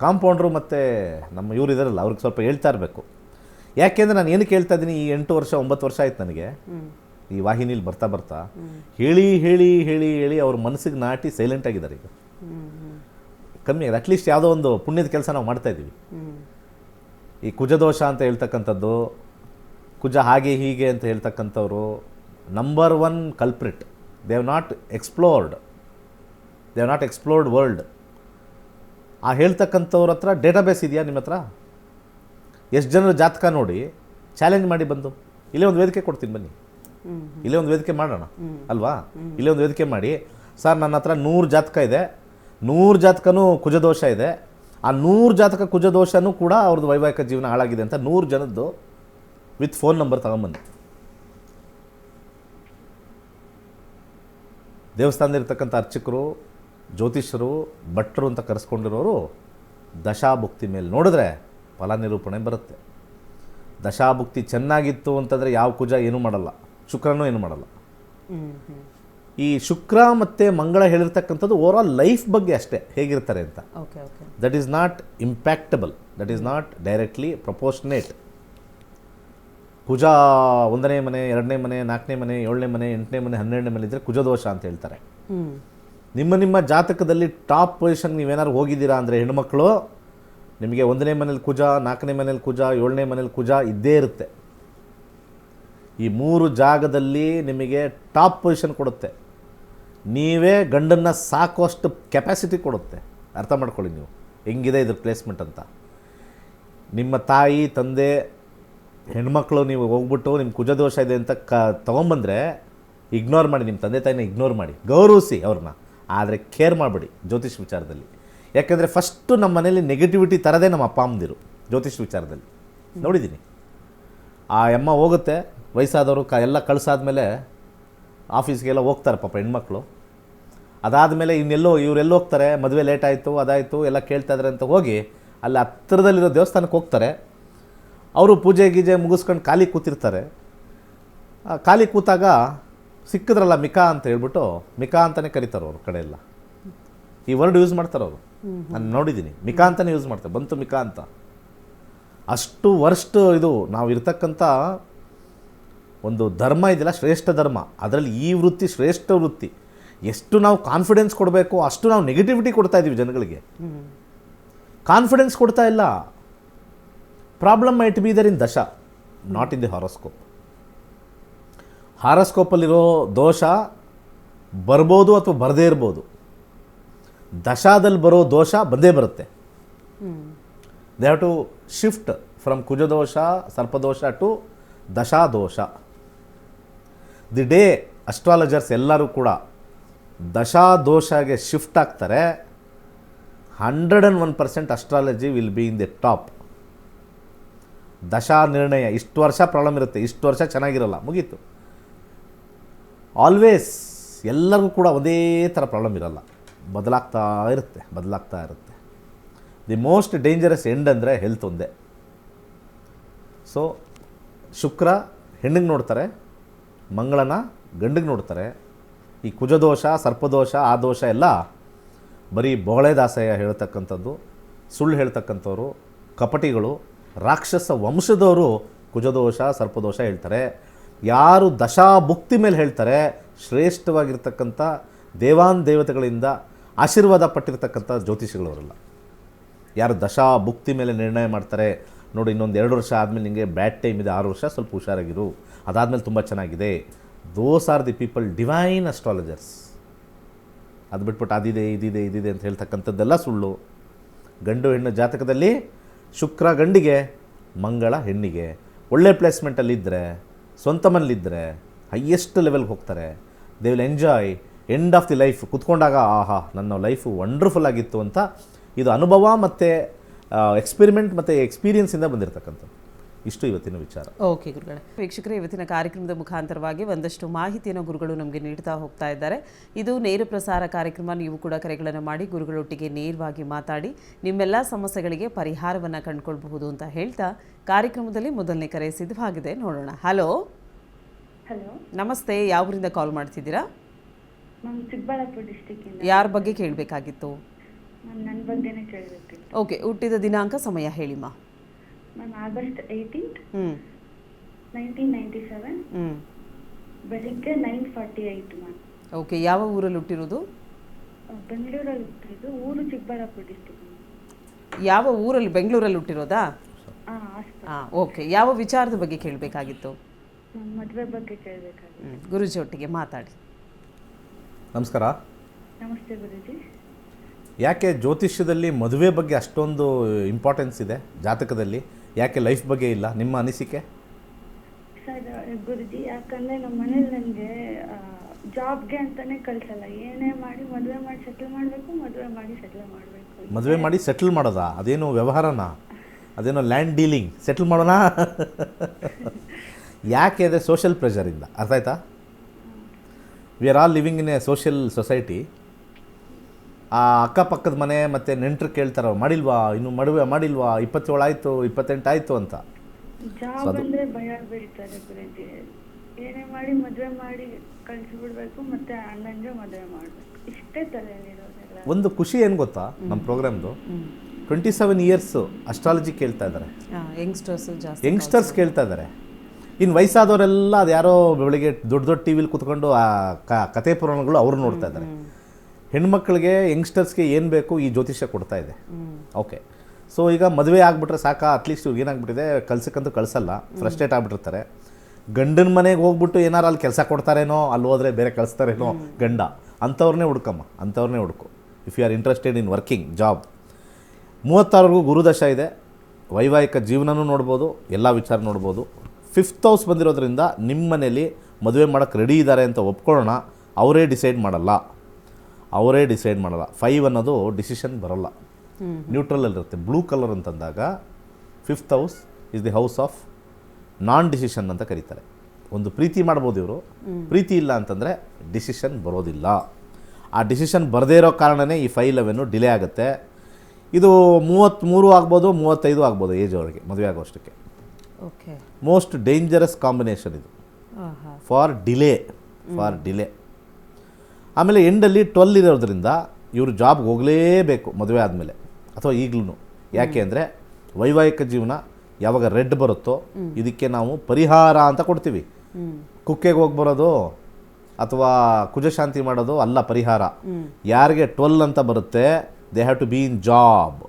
ಕಾಂಪೌಂಡ್ರು ಮತ್ತು ನಮ್ಮ ಇವರು ಇದಾರಲ್ಲ, ಅವ್ರಿಗೆ ಸ್ವಲ್ಪ ಹೇಳ್ತಾ ಇರಬೇಕು. ಯಾಕೆಂದರೆ ನಾನು ಏನಕ್ಕೆ ಹೇಳ್ತಾ ಇದ್ದೀನಿ, ಈ 8 ವರ್ಷ 9 ವರ್ಷ ಆಯ್ತು ನನಗೆ ಈ ವಾಹಿನಿಲಿ ಬರ್ತಾ ಬರ್ತಾ ಹೇಳಿ ಹೇಳಿ ಹೇಳಿ ಹೇಳಿ ಅವ್ರ ಮನಸ್ಸಿಗೆ ನಾಟಿ ಸೈಲೆಂಟ್ ಆಗಿದ್ದಾರೆ. ಈಗ ಕಮ್ಮಿ ಆಗಿದೆ. ಅಟ್ಲೀಸ್ಟ್ ಯಾವುದೋ ಒಂದು ಪುಣ್ಯದ ಕೆಲಸ ನಾವು ಮಾಡ್ತಾಯಿದ್ದೀವಿ. ಈ ಕುಜದೋಷ ಅಂತ ಹೇಳ್ತಕ್ಕಂಥದ್ದು, ಕುಜ ಹಾಗೆ ಹೀಗೆ ಅಂತ ಹೇಳ್ತಕ್ಕಂಥವ್ರು number 1 culprit. They have not explored world. ಆ ಹೇಳ್ತಕ್ಕಂಥವ್ರ ಹತ್ರ ಡೇಟಾಬೇಸ್ ಇದೆಯಾ ನಿಮ್ಮ ಹತ್ರ? ಎಷ್ಟು ಜನರ ಜಾತಕ ನೋಡಿ ಚಾಲೆಂಜ್ ಮಾಡಿ ಬಂದು ಇಲ್ಲೇ ಒಂದು ವೇದಿಕೆ ಕೊಡ್ತೀನಿ, ಬನ್ನಿ ಇಲ್ಲೇ ಒಂದು ವೇದಿಕೆ ಮಾಡೋಣ ಅಲ್ವಾ? ಇಲ್ಲೇ ಒಂದು ವೇದಿಕೆ ಮಾಡಿ, ಸರ್ ನನ್ನ ಹತ್ರ 100 ಜಾತಕ ಇದೆ, 100 ಜಾತಕನೂ ಕುಜದೋಷ ಇದೆ, ಆ 100 ಜಾತಕ ಕುಜದೋಷನೂ ಕೂಡ ಅವ್ರದ್ದು ವೈವಾಹಿಕ ಜೀವನ ಹಾಳಾಗಿದೆ ಅಂತ 100 ಜನದ್ದು ವಿತ್ ಫೋನ್ ನಂಬರ್ ತಗೊಂಬಂದು ದೇವಸ್ಥಾನದಲ್ಲಿರ್ತಕ್ಕಂಥ ಅರ್ಚಕರು, ಜ್ಯೋತಿಷರು, ಭಟ್ರು ಅಂತ ಕರೆಸ್ಕೊಂಡಿರೋರು ದಶಾಭುಕ್ತಿ ಮೇಲೆ ನೋಡಿದ್ರೆ ಫಲ ನಿರೂಪಣೆ ಬರುತ್ತೆ. ದಶಾಭುಕ್ತಿ ಚೆನ್ನಾಗಿತ್ತು ಅಂತಂದರೆ ಯಾವ ಕುಜ ಏನೂ ಮಾಡಲ್ಲ, ಶುಕ್ರನೂ ಏನೂ ಮಾಡಲ್ಲ. ಈ ಶುಕ್ರ ಮತ್ತು ಮಂಗಳ ಹೇಳಿರ್ತಕ್ಕಂಥದ್ದು ಓವರ್ ಆಲ್ ಲೈಫ್ ಬಗ್ಗೆ ಅಷ್ಟೇ, ಹೇಗಿರ್ತಾರೆ ಅಂತ. That is not impactable, that is not directly proportionate. Kuja 1ನೇ ಮನೆ, 2ನೇ ಮನೆ, 4ನೇ ಮನೆ, 7ನೇ ಮನೆ, 8ನೇ ಮನೆ, 12ನೇ ಮನೆ ಇದ್ದರೆ ಕುಜದೋಷ ಅಂತ ಹೇಳ್ತಾರೆ. ನಿಮ್ಮ ಜಾತಕದಲ್ಲಿ ಟಾಪ್ ಪೊಸಿಷನ್ ನೀವೇನಾದ್ರು ಹೋಗಿದ್ದೀರಾ ಅಂದರೆ ಹೆಣ್ಮಕ್ಳು, ನಿಮಗೆ 1ನೇ ಮನೇಲಿ ಕುಜ, 4ನೇ ಮನೇಲಿ ಕುಜ, 7ನೇ ಮನೇಲಿ ಕುಜ ಇದ್ದೇ ಇರುತ್ತೆ. ಈ 3 ಜಾಗದಲ್ಲಿ ನಿಮಗೆ ಟಾಪ್ ಪೊಸಿಷನ್ ಕೊಡುತ್ತೆ. ನೀವೇ ಗಂಡನ್ನು ಸಾಕುವಷ್ಟು ಕೆಪಾಸಿಟಿ ಕೊಡುತ್ತೆ. ಅರ್ಥ ಮಾಡ್ಕೊಳ್ಳಿ ನೀವು ಹೆಂಗಿದೆ ಇದ್ರ ಪ್ಲೇಸ್ಮೆಂಟ್ ಅಂತ. ನಿಮ್ಮ ತಾಯಿ ತಂದೆ ಹೆಣ್ಮಕ್ಳು ನೀವು ಹೋಗ್ಬಿಟ್ಟು ನಿಮ್ಮ ಕುಜದೋಷ ಇದೆ ಅಂತ ತೊಗೊಂಬಂದರೆ ಇಗ್ನೋರ್ ಮಾಡಿ, ನಿಮ್ಮ ತಂದೆ ತಾಯಿನ ಇಗ್ನೋರ್ ಮಾಡಿ, ಗೌರವಿಸಿ ಅವ್ರನ್ನ. ಆದರೆ ಕೇರ್ ಮಾಡಬೇಡಿ ಜ್ಯೋತಿಷ್ ವಿಚಾರದಲ್ಲಿ. ಯಾಕೆಂದರೆ ಫಸ್ಟು ನಮ್ಮ ಮನೇಲಿ ನೆಗೆಟಿವಿಟಿ ತರದೇ ನಮ್ಮ ಅಪ್ಪ ಅಮ್ಮಂದಿರು ಜ್ಯೋತಿಷ್ ವಿಚಾರದಲ್ಲಿ ನೋಡಿದ್ದೀನಿ. ಆ ಅಮ್ಮ ಹೋಗುತ್ತೆ, ವಯಸ್ಸಾದವರು ಎಲ್ಲ ಕಳಿಸಾದ್ಮೇಲೆ ಆಫೀಸ್ಗೆಲ್ಲ ಹೋಗ್ತಾರೆ ಪಾಪ ಹೆಣ್ಮಕ್ಳು. ಅದಾದಮೇಲೆ ಇವರೆಲ್ಲ ಹೋಗ್ತಾರೆ, ಮದುವೆ ಲೇಟ್ ಆಯಿತು, ಅದಾಯಿತು, ಎಲ್ಲ ಕೇಳ್ತಾ ಇದ್ದಾರೆ ಅಂತ ಹೋಗಿ ಅಲ್ಲಿ ಹತ್ತಿರದಲ್ಲಿರೋ ದೇವಸ್ಥಾನಕ್ಕೆ ಹೋಗ್ತಾರೆ. ಅವರು ಪೂಜೆ ಗೀಜೆ ಮುಗಿಸ್ಕೊಂಡು ಖಾಲಿ ಕೂತಿರ್ತಾರೆ. ಖಾಲಿ ಕೂತಾಗ ಸಿಕ್ಕಿದ್ರಲ್ಲ ಮಿಕಾ ಅಂತ ಹೇಳ್ಬಿಟ್ಟು, ಮಿಕಾ ಅಂತಲೇ ಕರೀತಾರೆ ಅವ್ರ ಕಡೆ ಎಲ್ಲ. ಈ ವರ್ಡ್ ಯೂಸ್ ಮಾಡ್ತಾರೆ ಅವರು, ನಾನು ನೋಡಿದ್ದೀನಿ. ಮಿಕಾ ಅಂತಲೇ ಯೂಸ್ ಮಾಡ್ತಾರೆ, ಬಂತು ಮಿಕಾ ಅಂತ. ಅಷ್ಟು ವರ್ಸ್ಟ್ ಇದು. ನಾವು ಇರ್ತಕ್ಕಂಥ ಒಂದು ಧರ್ಮ ಇದೆಯಲ್ಲ, ಶ್ರೇಷ್ಠ ಧರ್ಮ, ಅದರಲ್ಲಿ ಈ ವೃತ್ತಿ ಶ್ರೇಷ್ಠ ವೃತ್ತಿ. ಎಷ್ಟು ನಾವು ಕಾನ್ಫಿಡೆನ್ಸ್ ಕೊಡಬೇಕು ಅಷ್ಟು ನಾವು ನೆಗೆಟಿವಿಟಿ ಕೊಡ್ತಾ ಇದ್ದೀವಿ ಜನಗಳಿಗೆ. ಕಾನ್ಫಿಡೆನ್ಸ್ ಕೊಡ್ತಾ ಇಲ್ಲ. Problem might be there in dasha, not in the horoscope. ಹಾರೋಸ್ಕೋಪಲ್ಲಿರೋ ದೋಷ ಬರ್ಬೋದು ಅಥವಾ ಬರದೇ ಇರ್ಬೋದು. ದಶಾದಲ್ಲಿ ಬರೋ ದೋಷ ಬಂದೇ ಬರುತ್ತೆ. They have to shift from ಕುಜದೋಷ ಸರ್ಪದೋಷ ಟು ದಶಾದೋಷ. ದಿ ಡೇ ಅಸ್ಟ್ರಾಲಜರ್ಸ್ ಎಲ್ಲರೂ ಕೂಡ ದಶಾದೋಷಗೆ ಶಿಫ್ಟ್ ಆಗ್ತಾರೆ, 101% astrology will be in the top. ದಶಾ ನಿರ್ಣಯ, ಇಷ್ಟು ವರ್ಷ ಪ್ರಾಬ್ಲಮ್ ಇರುತ್ತೆ, ಇಷ್ಟು ವರ್ಷ ಚೆನ್ನಾಗಿರಲ್ಲ, ಮುಗೀತು. ಆಲ್ವೇಸ್ ಎಲ್ಲರಿಗೂ ಕೂಡ ಒಂದೇ ಥರ ಪ್ರಾಬ್ಲಮ್ ಇರಲ್ಲ, ಬದಲಾಗ್ತಾ ಇರುತ್ತೆ. ದಿ ಮೋಸ್ಟ್ ಡೇಂಜರಸ್ ಎಂಡ್ ಅಂದರೆ ಹೆಲ್ತ್ ಒಂದೇ. ಸೊ ಶುಕ್ರ ಹೆಣ್ಣಿಗೆ ನೋಡ್ತಾರೆ, ಮಂಗಳನ ಗಂಡಿಗೆ ನೋಡ್ತಾರೆ. ಈ ಕುಜದೋಷ ಸರ್ಪದೋಷ ಆ ದೋಷ ಎಲ್ಲ ಬರೀ ಬೊಗಳೆ ದಾಸಯ್ಯ ಹೇಳ್ತಕ್ಕಂಥದ್ದು, ಸುಳ್ಳು ಹೇಳ್ತಕ್ಕಂಥವ್ರು, ಕಪಟಿಗಳು, ರಾಕ್ಷಸ ವಂಶದವರು ಕುಜದೋಷ ಸರ್ಪದೋಷ ಹೇಳ್ತಾರೆ. ಯಾರು ದಶಾಭುಕ್ತಿ ಮೇಲೆ ಹೇಳ್ತಾರೆ, ಶ್ರೇಷ್ಠವಾಗಿರ್ತಕ್ಕಂಥ ದೇವತೆಗಳಿಂದ ಆಶೀರ್ವಾದ ಪಟ್ಟಿರ್ತಕ್ಕಂಥ ಜ್ಯೋತಿಷಿಗಳವರಲ್ಲ. ಯಾರು ದಶಾಭುಕ್ತಿ ಮೇಲೆ ನಿರ್ಣಯ ಮಾಡ್ತಾರೆ, ನೋಡಿ ಇನ್ನೊಂದು 2 ವರ್ಷ ಆದಮೇಲೆ ನಿಮಗೆ ಬ್ಯಾಡ್ ಟೈಮ್ ಇದೆ, 6 ವರ್ಷ ಸ್ವಲ್ಪ ಹುಷಾರಾಗಿರು, ಅದಾದಮೇಲೆ ತುಂಬ ಚೆನ್ನಾಗಿದೆ. Those are the people divine astrologers. ಅದು ಬಿಟ್ಬಿಟ್ಟು ಇದಿದೆ ಅಂತ ಹೇಳ್ತಕ್ಕಂಥದ್ದೆಲ್ಲ ಸುಳ್ಳು. ಗಂಡು ಹೆಣ್ಣು ಜಾತಕದಲ್ಲಿ ಶುಕ್ರ ಗಂಡಿಗೆ ಮಂಗಳ ಹೆಣ್ಣಿಗೆ ಒಳ್ಳೆ ಪ್ಲೇಸ್ಮೆಂಟಲ್ಲಿದ್ದರೆ, ಸ್ವಂತ ಮನೇಲಿದ್ದರೆ ಹೈಯೆಸ್ಟ್ ಲೆವೆಲ್ಗೆ ಹೋಗ್ತಾರೆ. They will enjoy end of the life. ಕುತ್ಕೊಂಡಾಗ ಆಹಾ ನನ್ನ ಲೈಫು ವಂಡರ್ಫುಲ್ ಆಗಿತ್ತು ಅಂತ. ಇದು ಅನುಭವ ಮತ್ತು ಎಕ್ಸ್ಪೆರಿಮೆಂಟ್ ಮತ್ತು ಎಕ್ಸ್ಪೀರಿಯನ್ಸಿಂದ ಬಂದಿರತಕ್ಕಂಥದ್ದು. ಇಷ್ಟು ಇವತ್ತಿನ ವಿಚಾರ. ಓಕೆ ಗುರುಗಳೇ. ವೀಕ್ಷಕರೇ, ಇವತ್ತಿನ ಕಾರ್ಯಕ್ರಮದ ಮುಖಾಂತರವಾಗಿ ಒಂದಷ್ಟು ಮಾಹಿತಿಯನ್ನು ಗುರುಗಳು ನಮಗೆ ನೀಡ್ತಾ ಹೋಗ್ತಾ ಇದ್ದಾರೆ. ಇದು ನೇರ ಪ್ರಸಾರ ಕಾರ್ಯಕ್ರಮ. ನೀವು ಕೂಡ ಕರೆಗಳನ್ನು ಮಾಡಿ ಗುರುಗಳೊಟ್ಟಿಗೆ ನೇರವಾಗಿ ಮಾತಾಡಿ ನಿಮ್ಮೆಲ್ಲ ಸಮಸ್ಯೆಗಳಿಗೆ ಪರಿಹಾರವನ್ನು ಕಂಡುಕೊಳ್ಬಹುದು ಅಂತ ಹೇಳ್ತಾ ಕಾರ್ಯಕ್ರಮದಲ್ಲಿ ಮೊದಲನೇ ಕರೆ ಸಿದ್ಧವಾಗಿದೆ, ನೋಡೋಣ. ಹಲೋ. ನಮಸ್ತೆ, ಯಾವೂರಿಂದ ಕಾಲ್ ಮಾಡ್ತಿದ್ದೀರಾ? ಚಿಕ್ಕಬಳ್ಳಾಪುರ ಡಿಸ್ಟ್ರಿಕ್ಟ್. ಯಾರ ಬಗ್ಗೆ ಕೇಳಬೇಕಾಗಿತ್ತು? ನನ್ನ ಬಗ್ಗೆನೇ ಕೇಳಬೇಕಿತ್ತು. ಓಕೆ, ಹುಟ್ಟಿದ ದಿನಾಂಕ ಸಮಯ ಹೇಳಿಮ್ಮ. ಮ್ಯಾಮ್ ಆಗಸ್ಟ್ 18, 1997 ಬೆಳಿಗ್ಗೆ 9:48 ಮ್ಯಾಮ್. ಓಕೆ, ಯಾವ ಊರಲ್ಲಿ ಹುಟ್ಟಿರೋದು? ಬೆಂಗಳೂರಲ್ಲಿ ಹುಟ್ಟಿದ್ದು. ಊರು ಚಿಕ್ಕಬಳ್ಳಾಪುರ ಡಿಸ್ಟ್ರಿಕ್ಟ್. ಯಾವ ಊರಲ್ಲಿ? ಬೆಂಗಳೂರಲ್ಲಿ ಹುಟ್ಟಿರೋದಾ? ಹಾಂ. ಓಕೆ, ಯಾವ ವಿಚಾರದ ಬಗ್ಗೆ ಕೇಳಬೇಕಾಗಿತ್ತು? ಮದುವೆ ಬಗ್ಗೆ ಕೇಳಬೇಕಾಗಿತ್ತು. ಗುರುಜಿ ಒಟ್ಟಿಗೆ ಮಾತಾಡಿ. ನಮಸ್ಕಾರ. ನಮಸ್ತೆ ಗುರುಜಿ. ಯಾಕೆ ಜ್ಯೋತಿಷ್ಯದಲ್ಲಿ ಮದುವೆ ಬಗ್ಗೆ ಅಷ್ಟೊಂದು ಇಂಪಾರ್ಟೆನ್ಸ್ ಇದೆ ಜಾತಕದಲ್ಲಿ, ಯಾಕೆ ಲೈಫ್ ಬಗ್ಗೆ ಇಲ್ಲ? ನಿಮ್ಮ ಅನಿಸಿಕೆ? ಸರ್ ಗುರುಜಿ, ಯಾಕಂದರೆ ನಮ್ಮ ಮನೇಲಿ ನನಗೆ ಜಾಬ್ಗೆ ಅಂತಲೇ ಕಳಿಸಲ್ಲ. ಏನೇ ಮಾಡಿ ಮದುವೆ ಮಾಡಿ ಸೆಟ್ಲ್ ಮಾಡಬೇಕು, ಮದುವೆ ಮಾಡಿ ಸೆಟ್ಲ್ ಮಾಡೋದಾ? ಅದೇನು ವ್ಯವಹಾರನಾ? ಅದೇನೋ ಲ್ಯಾಂಡ್ ಡೀಲಿಂಗ್? ಸೆಟ್ಲ್ ಮಾಡೋಣ? ಯಾಕೆ ಅಂದರೆ ಸೋಷಿಯಲ್ ಪ್ರೆಷರಿಂದ. ಅರ್ಥ ಆಯ್ತಾ? We are all living in a social society. ಆ ಅಕ್ಕಪಕ್ಕದ ಮನೆ ಮತ್ತು ನೆಂಟರು ಕೇಳ್ತಾರ, ಮಾಡಿಲ್ವಾ ಇನ್ನು ಮದುವೆ ಮಾಡಿಲ್ವಾ, 27 ಆಯಿತು 28 ಆಯಿತು ಅಂತ. ಜಾಬ್ ಅಂದರೆ ಭಯ ಬೀಳ್ತಾರೆ ಗುರುಜಿ. ಏನೇ ಮಾಡಿ ಮದುವೆ ಮಾಡಿ ಕಳಿಸ್ಬಿಡ್ಬೇಕು, ಮತ್ತೆ ಅಣ್ಣಂಗೆ ಮದುವೆ ಮಾಡಬೇಕು, ಇಷ್ಟೇ ತಲೆಯಲ್ಲಿರೋದೆಲ್ಲ. ಒಂದು ಖುಷಿ ಏನು ಗೊತ್ತಾ, ನಮ್ಮ ಪ್ರೋಗ್ರಾಮ್ದು 27 ಇಯರ್ಸು ಅಸ್ಟ್ರಾಲಜಿ ಕೇಳ್ತಾ ಇದ್ದಾರೆ, ಯಂಗ್ಸ್ಟರ್ಸ್ ಕೇಳ್ತಾ ಇದ್ದಾರೆ. ಇನ್ನು ವಯಸ್ಸಾದವರೆಲ್ಲ ಅದು ಯಾರೋ ಬೆಳಿಗ್ಗೆ ದೊಡ್ಡ ಟಿ ವಿಲಿ ಕೂತ್ಕೊಂಡು ಆ ಕತೆ ಪುರಾಣಗಳು ಅವ್ರು ನೋಡ್ತಾ ಇದ್ದಾರೆ. ಹೆಣ್ಮಕ್ಳಿಗೆ ಯಂಗ್ಸ್ಟರ್ಸ್ಗೆ ಏನು ಬೇಕು ಈ ಜ್ಯೋತಿಷ್ಯ ಕೊಡ್ತಾ ಇದೆ. ಓಕೆ, ಸೊ ಈಗ ಮದುವೆ ಆಗಿಬಿಟ್ರೆ ಸಾಕ, ಅಟ್ಲೀಸ್ಟ್ ಇವ್ರಿಗೆ ಏನಾಗ್ಬಿಟ್ಟಿದೆ, ಕಳ್ಸಕ್ಕಂತೂ ಕಳಿಸಲ್ಲ, ಫ್ರಸ್ಟ್ರೇಟ್ ಆಗಿಬಿಟ್ಟಿರ್ತಾರೆ. ಗಂಡನ ಮನೆಗೆ ಹೋಗ್ಬಿಟ್ಟು ಏನಾರು ಅಲ್ಲಿ ಕೆಲಸ ಕೊಡ್ತಾರೇನೋ, ಅಲ್ಲಿ ಹೋದರೆ ಬೇರೆ ಕಳಿಸ್ತಾರೇನೋ ಗಂಡ, ಅಂಥವ್ರನ್ನೇ ಹುಡ್ಕಮ್ಮ, ಅಂಥವ್ರನ್ನೇ ಹುಡುಕು if you are interested in working job. 36ವರೆಗೂ ಗುರುದಶ ಇದೆ, ವೈವಾಹಿಕ ಜೀವನನೂ ನೋಡ್ಬೋದು, ಎಲ್ಲ ವಿಚಾರ ನೋಡ್ಬೋದು. 5th ಹೌಸ್ ಬಂದಿರೋದ್ರಿಂದ ನಿಮ್ಮ ಮನೇಲಿ ಮದುವೆ ಮಾಡೋಕ್ಕೆ ರೆಡಿ ಇದ್ದಾರೆ ಅಂತ ಒಪ್ಕೊಳ್ಳೋಣ. ಅವರೇ ಡಿಸೈಡ್ ಮಾಡಲ್ಲ. 5 ಅನ್ನೋದು ಡಿಸಿಷನ್ ಬರೋಲ್ಲ, ನ್ಯೂಟ್ರಲಲ್ಲಿರುತ್ತೆ. ಬ್ಲೂ ಕಲರ್ ಅಂತಂದಾಗ 5th house is the house of non decision ಅಂತ ಕರೀತಾರೆ. ಒಂದು ಪ್ರೀತಿ ಮಾಡ್ಬೋದು ಇವರು, ಪ್ರೀತಿ ಇಲ್ಲ ಅಂತಂದರೆ ಡಿಸಿಷನ್ ಬರೋದಿಲ್ಲ. ಆ ಡಿಸಿಷನ್ ಬರದೇ ಇರೋ ಕಾರಣವೇ ಈ 5-11 ಡಿಲೇ ಆಗುತ್ತೆ. ಇದು 33 ಆಗ್ಬೋದು, 35 ಆಗ್ಬೋದು ಏಜ್ ಅವರಿಗೆ ಮದುವೆ ಆಗೋಷ್ಟಕ್ಕೆ. ಓಕೆ, ಮೋಸ್ಟ್ ಡೇಂಜರಸ್ ಕಾಂಬಿನೇಷನ್ ಇದು ಫಾರ್ ಡಿಲೇ. ಆಮೇಲೆ ಎಂಡಲ್ಲಿ 12 ಇರೋದ್ರಿಂದ ಇವರು ಜಾಬ್ಗೆ ಹೋಗಲೇಬೇಕು ಮದುವೆ ಆದಮೇಲೆ ಅಥವಾ ಈಗಲೂ. ಯಾಕೆ ಅಂದರೆ ವೈವಾಹಿಕ ಜೀವನ ಯಾವಾಗ ರೆಡ್ ಬರುತ್ತೋ ಇದಕ್ಕೆ ನಾವು ಪರಿಹಾರ ಅಂತ ಕೊಡ್ತೀವಿ. ಕುಕ್ಕೆಗೆ ಹೋಗಿ ಬರೋದು ಅಥವಾ ಕುಜಶಾಂತಿ ಮಾಡೋದು ಅಲ್ಲ ಪರಿಹಾರ. ಯಾರಿಗೆ 12 ಅಂತ ಬರುತ್ತೆ they have to be in job.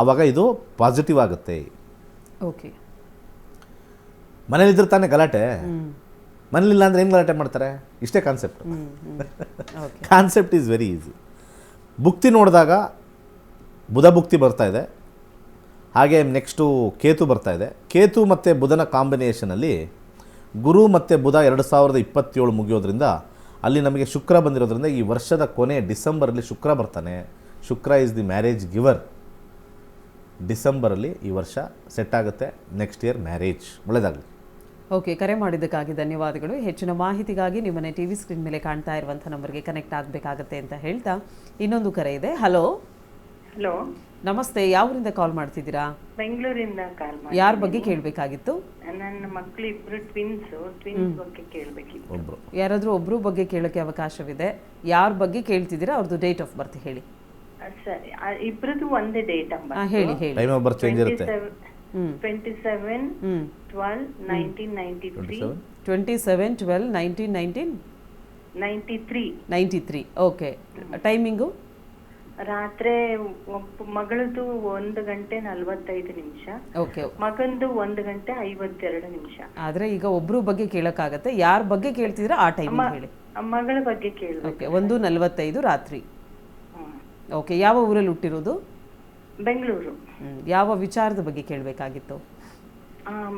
ಆವಾಗ ಇದು ಪಾಸಿಟಿವ್ ಆಗುತ್ತೆ. ಓಕೆ. ಮನೇಲಿದ್ರೆ ತಾನೇ ಗಲಾಟೆ, ಮನೇಲಿಲ್ಲ ಅಂದರೆ ಏನು ಗಲಾಟೆ ಮಾಡ್ತಾರೆ? ಇಷ್ಟೇ concept. Concept is very easy. ಭುಕ್ತಿ ನೋಡಿದಾಗ ಬುಧ ಭುಕ್ತಿ ಬರ್ತಾ ಇದೆ, ಹಾಗೆ ನೆಕ್ಸ್ಟು ಕೇತು ಬರ್ತಾ ಇದೆ. ಕೇತು ಮತ್ತು ಬುಧನ ಕಾಂಬಿನೇಷನಲ್ಲಿ ಗುರು ಮತ್ತು ಬುಧ 2027 ಮುಗಿಯೋದ್ರಿಂದ ಅಲ್ಲಿ ನಮಗೆ ಶುಕ್ರ ಬಂದಿರೋದ್ರಿಂದ ಈ ವರ್ಷದ ಕೊನೆ ಡಿಸೆಂಬರಲ್ಲಿ ಶುಕ್ರ ಬರ್ತಾನೆ. ಶುಕ್ರ ಈಸ್ ದಿ ಮ್ಯಾರೇಜ್ ಗಿವರ್. ಡಿಸೆಂಬರಲ್ಲಿ ಈ ವರ್ಷ ಸೆಟ್ ಆಗುತ್ತೆ. Next year marriage. ಒಳ್ಳೆಯದಾಗಲಿ. ಓಕೆ, ಕರೆ ಮಾಡಿದ್ದಕ್ಕಾಗಿ ಧನ್ಯವಾದಗಳು. ಹೆಚ್ಚಿನ ಮಾಹಿತಿಗಾಗಿ ನಿಮ್ಮನೆ ಟಿವಿ ಸ್ಕ್ರೀನ್ ಮೇಲೆ ಕಾಣ್ತಾ ಇರುವಂಥ ನಂಬರ್ಗೆ ಕನೆಕ್ಟ್ ಆಗಬೇಕಾಗತ್ತೆ ಅಂತ ಹೇಳ್ತಾ ಇನ್ನೊಂದು ಕರೆ ಇದೆ. ಹಲೋ. ಹಲೋ, ನಮಸ್ತೆ. ಯಾವರಿಂದ ಕಾಲ್ ಮಾಡ್ತಿದ್ದೀರಾ? ಬೆಂಗಳೂರಿಂದ ಕಾಲ್ ಮಾಡಿ. ಯಾರ ಬಗ್ಗೆ ಕೇಳಬೇಕಾಗಿತ್ತು? ನನ್ನ ಮಕ್ಕಳು ಇಬ್ರು ಟ್ವಿನ್ಸ್ ಬಗ್ಗೆ ಕೇಳಬೇಕಿತ್ತು. ಒಬ್ಬರು ಯಾರಾದರೂ ಒಬ್ಬರು ಬಗ್ಗೆ ಕೇಳೋಕ್ಕೆ ಅವಕಾಶವಿದೆ. ಯಾರ ಬಗ್ಗೆ ಕೇಳ್ತಿದ್ದೀರಾ ಅವ್ರದ್ದು ಡೇಟ್ ಆಫ್ ಬರ್ತ್ ಹೇಳಿ. ಸರಿ, ಇಬ್ರದ್ದು ಒಂದೇ ಡೇಟ್ ಹೇಳಿ ಹೇಳಿ. ಟೈಮ್ ಆಫ್ ಬರ್ತ್ ಚೇಂಜ್ ಇರುತ್ತೆ. 27/12/1993. 27/12/1993. ಓಕೆ. ಟೈಮಿಂಗು? ರಾತ್ರಿ ಮಗಳದು 1:45. ಓಕೆ. ಮಗಂದು 1:52. ಆದರೆ ಈಗ ಒಬ್ಬರು ಬಗ್ಗೆ ಕೇಳೋಕ್ಕಾಗತ್ತೆ. ಯಾರ ಬಗ್ಗೆ ಕೇಳ್ತಿದ್ದೀರಾ ಆ ಟೈಮಿಂಗ್ ಹೇಳಿ. ಮಗಳ ಬಗ್ಗೆ ಕೇಳಬೇಕು. ಓಕೆ. 1:45 ರಾತ್ರಿ. ಓಕೆ. ಯಾವ ಊರಲ್ಲಿ ಹುಟ್ಟಿರೋದು? ಬೆಂಗಳೂರು. ಯಾವ ವಿಚಾರದ ಬಗ್ಗೆ ಕೇಳಬೇಕಾಗಿತ್ತು?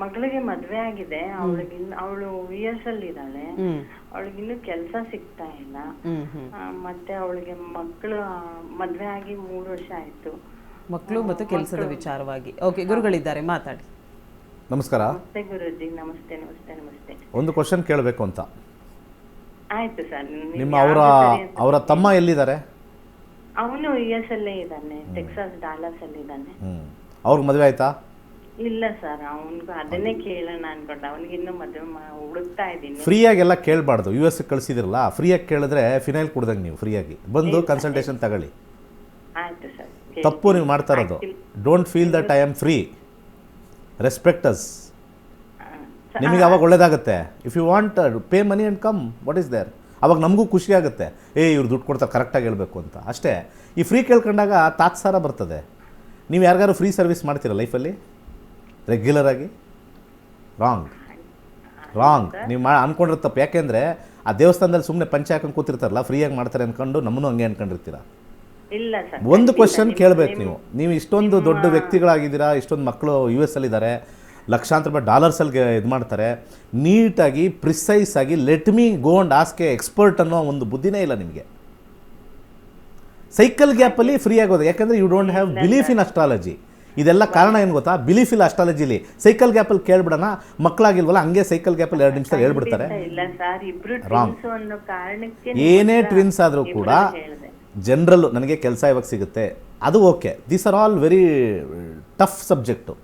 ಮಗಳಿಗೆ ಮದ್ವೆ ಆಗಿದೆ. ಅವಳು US ಅಲ್ಲಿ ಇದ್ದಾಳೆ. ಅವಳಿಗಿನ್ನು ಕೆಲಸ ಸಿಗ್ತಾ ಇಲ್ಲ. ಮತ್ತೆ ಅವಳಿಗೆ ಮಕ್ಕಳು ಮದ್ವೆ ಆಗಿ 3 ವರ್ಷ ಆಯ್ತು. ಮಕ್ಕಳು ಮತ್ತು ಕೆಲಸದ ವಿಚಾರವಾಗಿ. ಓಕೆ, ಗುರುಗಳಿದ್ದಾರೆ, ಮಾತಾಡಿ. ನಮಸ್ಕಾರ. ನಮಸ್ತೆ ಗುರುಜಿ. ನಮಸ್ತೆ ನಮಸ್ತೆ ನಮಸ್ತೆ. ಒಂದು ಕ್ವಶನ್ ಕೇಳಬೇಕು ಅಂತ. ಆಯ್ತು ಸರ್. ನಿಮ್ಮ ಅವರ ತಮ್ಮ ಎಲ್ಲಿದ್ದಾರೆ? ಅವನು US ಅಲ್ಲೇ ಇದ್ದಾನೆ, ಟೆಕ್ಸಾಸ್ ಡಾಲಸ್ ಅಲ್ಲಿ ಇದ್ದಾನೆ. ಅವ್ರಿಗೆ ಮದುವೆ ಆಯ್ತಾ? ಇಲ್ಲ ಸರ್, ಅವನಿಗೂ ಅದನ್ನೇ ಕೇಳೋಣ ಅನ್ಕೊಂಡೆ. ಅವನಿಗಿನ್ನೂ ಮದುವೆ ಹುಡುಕ್ತಾ ಇದ್ದೀನಿ. ಫ್ರೀಯಾಗೆಲ್ಲ ಕೇಳಬಾರ್ದು. US ಕಳಿಸಿದಿರಲ್ಲ, ಫ್ರೀಯಾಗಿ ಕೇಳಿದ್ರೆ ಫಿನೈಲ್ ಕುಡ್ದಂಗೆ ನೀವು ಫ್ರೀಯಾಗಿ ಬಂದು ಕನ್ಸಲ್ಟೇಷನ್ ತಗೊಳ್ಳಿ. ಆಯ್ತು ಸರ್. ತಪ್ಪು ನೀವು ಮಾಡ್ತಾ ಇರೋದು. Don't feel that I am free. Respect us. ನಿಮಗೆ ಅವಾಗ ಒಳ್ಳೇದಾಗುತ್ತೆ. If you want pay money and come, what is there? ಅವಾಗ ನಮಗೂ ಖುಷಿ ಆಗುತ್ತೆ. ಇವ್ರು ದುಡ್ಡು ಕೊಡ್ತಾರೆ, ಕರೆಕ್ಟಾಗಿ ಹೇಳಬೇಕು ಅಂತ. ಅಷ್ಟೇ. ಈ ಫ್ರೀ ಕೇಳ್ಕೊಂಡಾಗ ತಾತ್ಸಾರ ಬರ್ತದೆ. ನೀವು ಯಾರಿಗಾರು ಫ್ರೀ ಸರ್ವಿಸ್ ಮಾಡ್ತೀರಾ ಲೈಫಲ್ಲಿ ರೆಗ್ಯುಲರ್ ಆಗಿ? ರಾಂಗ್. ನೀವು ಅನ್ಕೊಂಡಿರೋ ತಪ್ಪು. ಯಾಕೆಂದರೆ ಆ ದೇವಸ್ಥಾನದಲ್ಲಿ ಸುಮ್ಮನೆ ಪಂಚೆ ಹಾಕೊಂಡು ಕೂತಿರ್ತಾರಲ್ಲ, ಫ್ರೀಯಾಗಿ ಮಾಡ್ತಾರೆ ಅಂದ್ಕೊಂಡು ನಮ್ಮನ್ನು ಹಂಗೆ ಅನ್ಕೊಂಡಿರ್ತೀರ. ಇಲ್ಲ ಸರ್, ಒಂದು ಕ್ವಶನ್ ಕೇಳಬೇಕು ನೀವು. ಇಷ್ಟೊಂದು ದೊಡ್ಡ ವ್ಯಕ್ತಿಗಳಾಗಿದ್ದೀರಾ, ಇಷ್ಟೊಂದು ಮಕ್ಕಳು US ಅಲ್ಲಿದ್ದಾರೆ, ಲಕ್ಷಾಂತರ ರೂಪಾಯಿ ಡಾಲರ್ಸಲ್ಲಿ ಇದು ಮಾಡ್ತಾರೆ. ನೀಟಾಗಿ ಪ್ರಿಸೈಸ್ ಆಗಿ let me go and ask A expert ಅನ್ನೋ ಒಂದು ಬುದ್ಧಿನೇ ಇಲ್ಲ ನಿಮಗೆ. ಸೈಕಲ್ ಗ್ಯಾಪಲ್ಲಿ ಫ್ರೀ ಆಗೋದು. ಯಾಕಂದರೆ you don't have belief in astrology. ಇದೆಲ್ಲ ಕಾರಣ ಏನು ಗೊತ್ತಾ? ಬಿಲೀಫ್ ಇಲ್ಲ ಅಸ್ಟ್ರಾಲಜಿಲಿ. ಸೈಕಲ್ ಗ್ಯಾಪಲ್ಲಿ ಕೇಳ್ಬಿಡೋಣ, ಮಕ್ಕಳಾಗಿಲ್ವಲ್ಲ ಹಂಗೆ ಸೈಕಲ್ ಗ್ಯಾಪಲ್ಲಿ 2 ನಿಮಿಷದಲ್ಲಿ ಹೇಳ್ಬಿಡ್ತಾರೆ. ರಾಂಗ್. ಏನೇ ಟ್ವಿನ್ಸ್ ಆದರೂ ಕೂಡ ಜನರಲ್ಲು ನನಗೆ ಕೆಲಸ ಇವಾಗ ಸಿಗುತ್ತೆ, ಅದು okay. These are all very tough subject.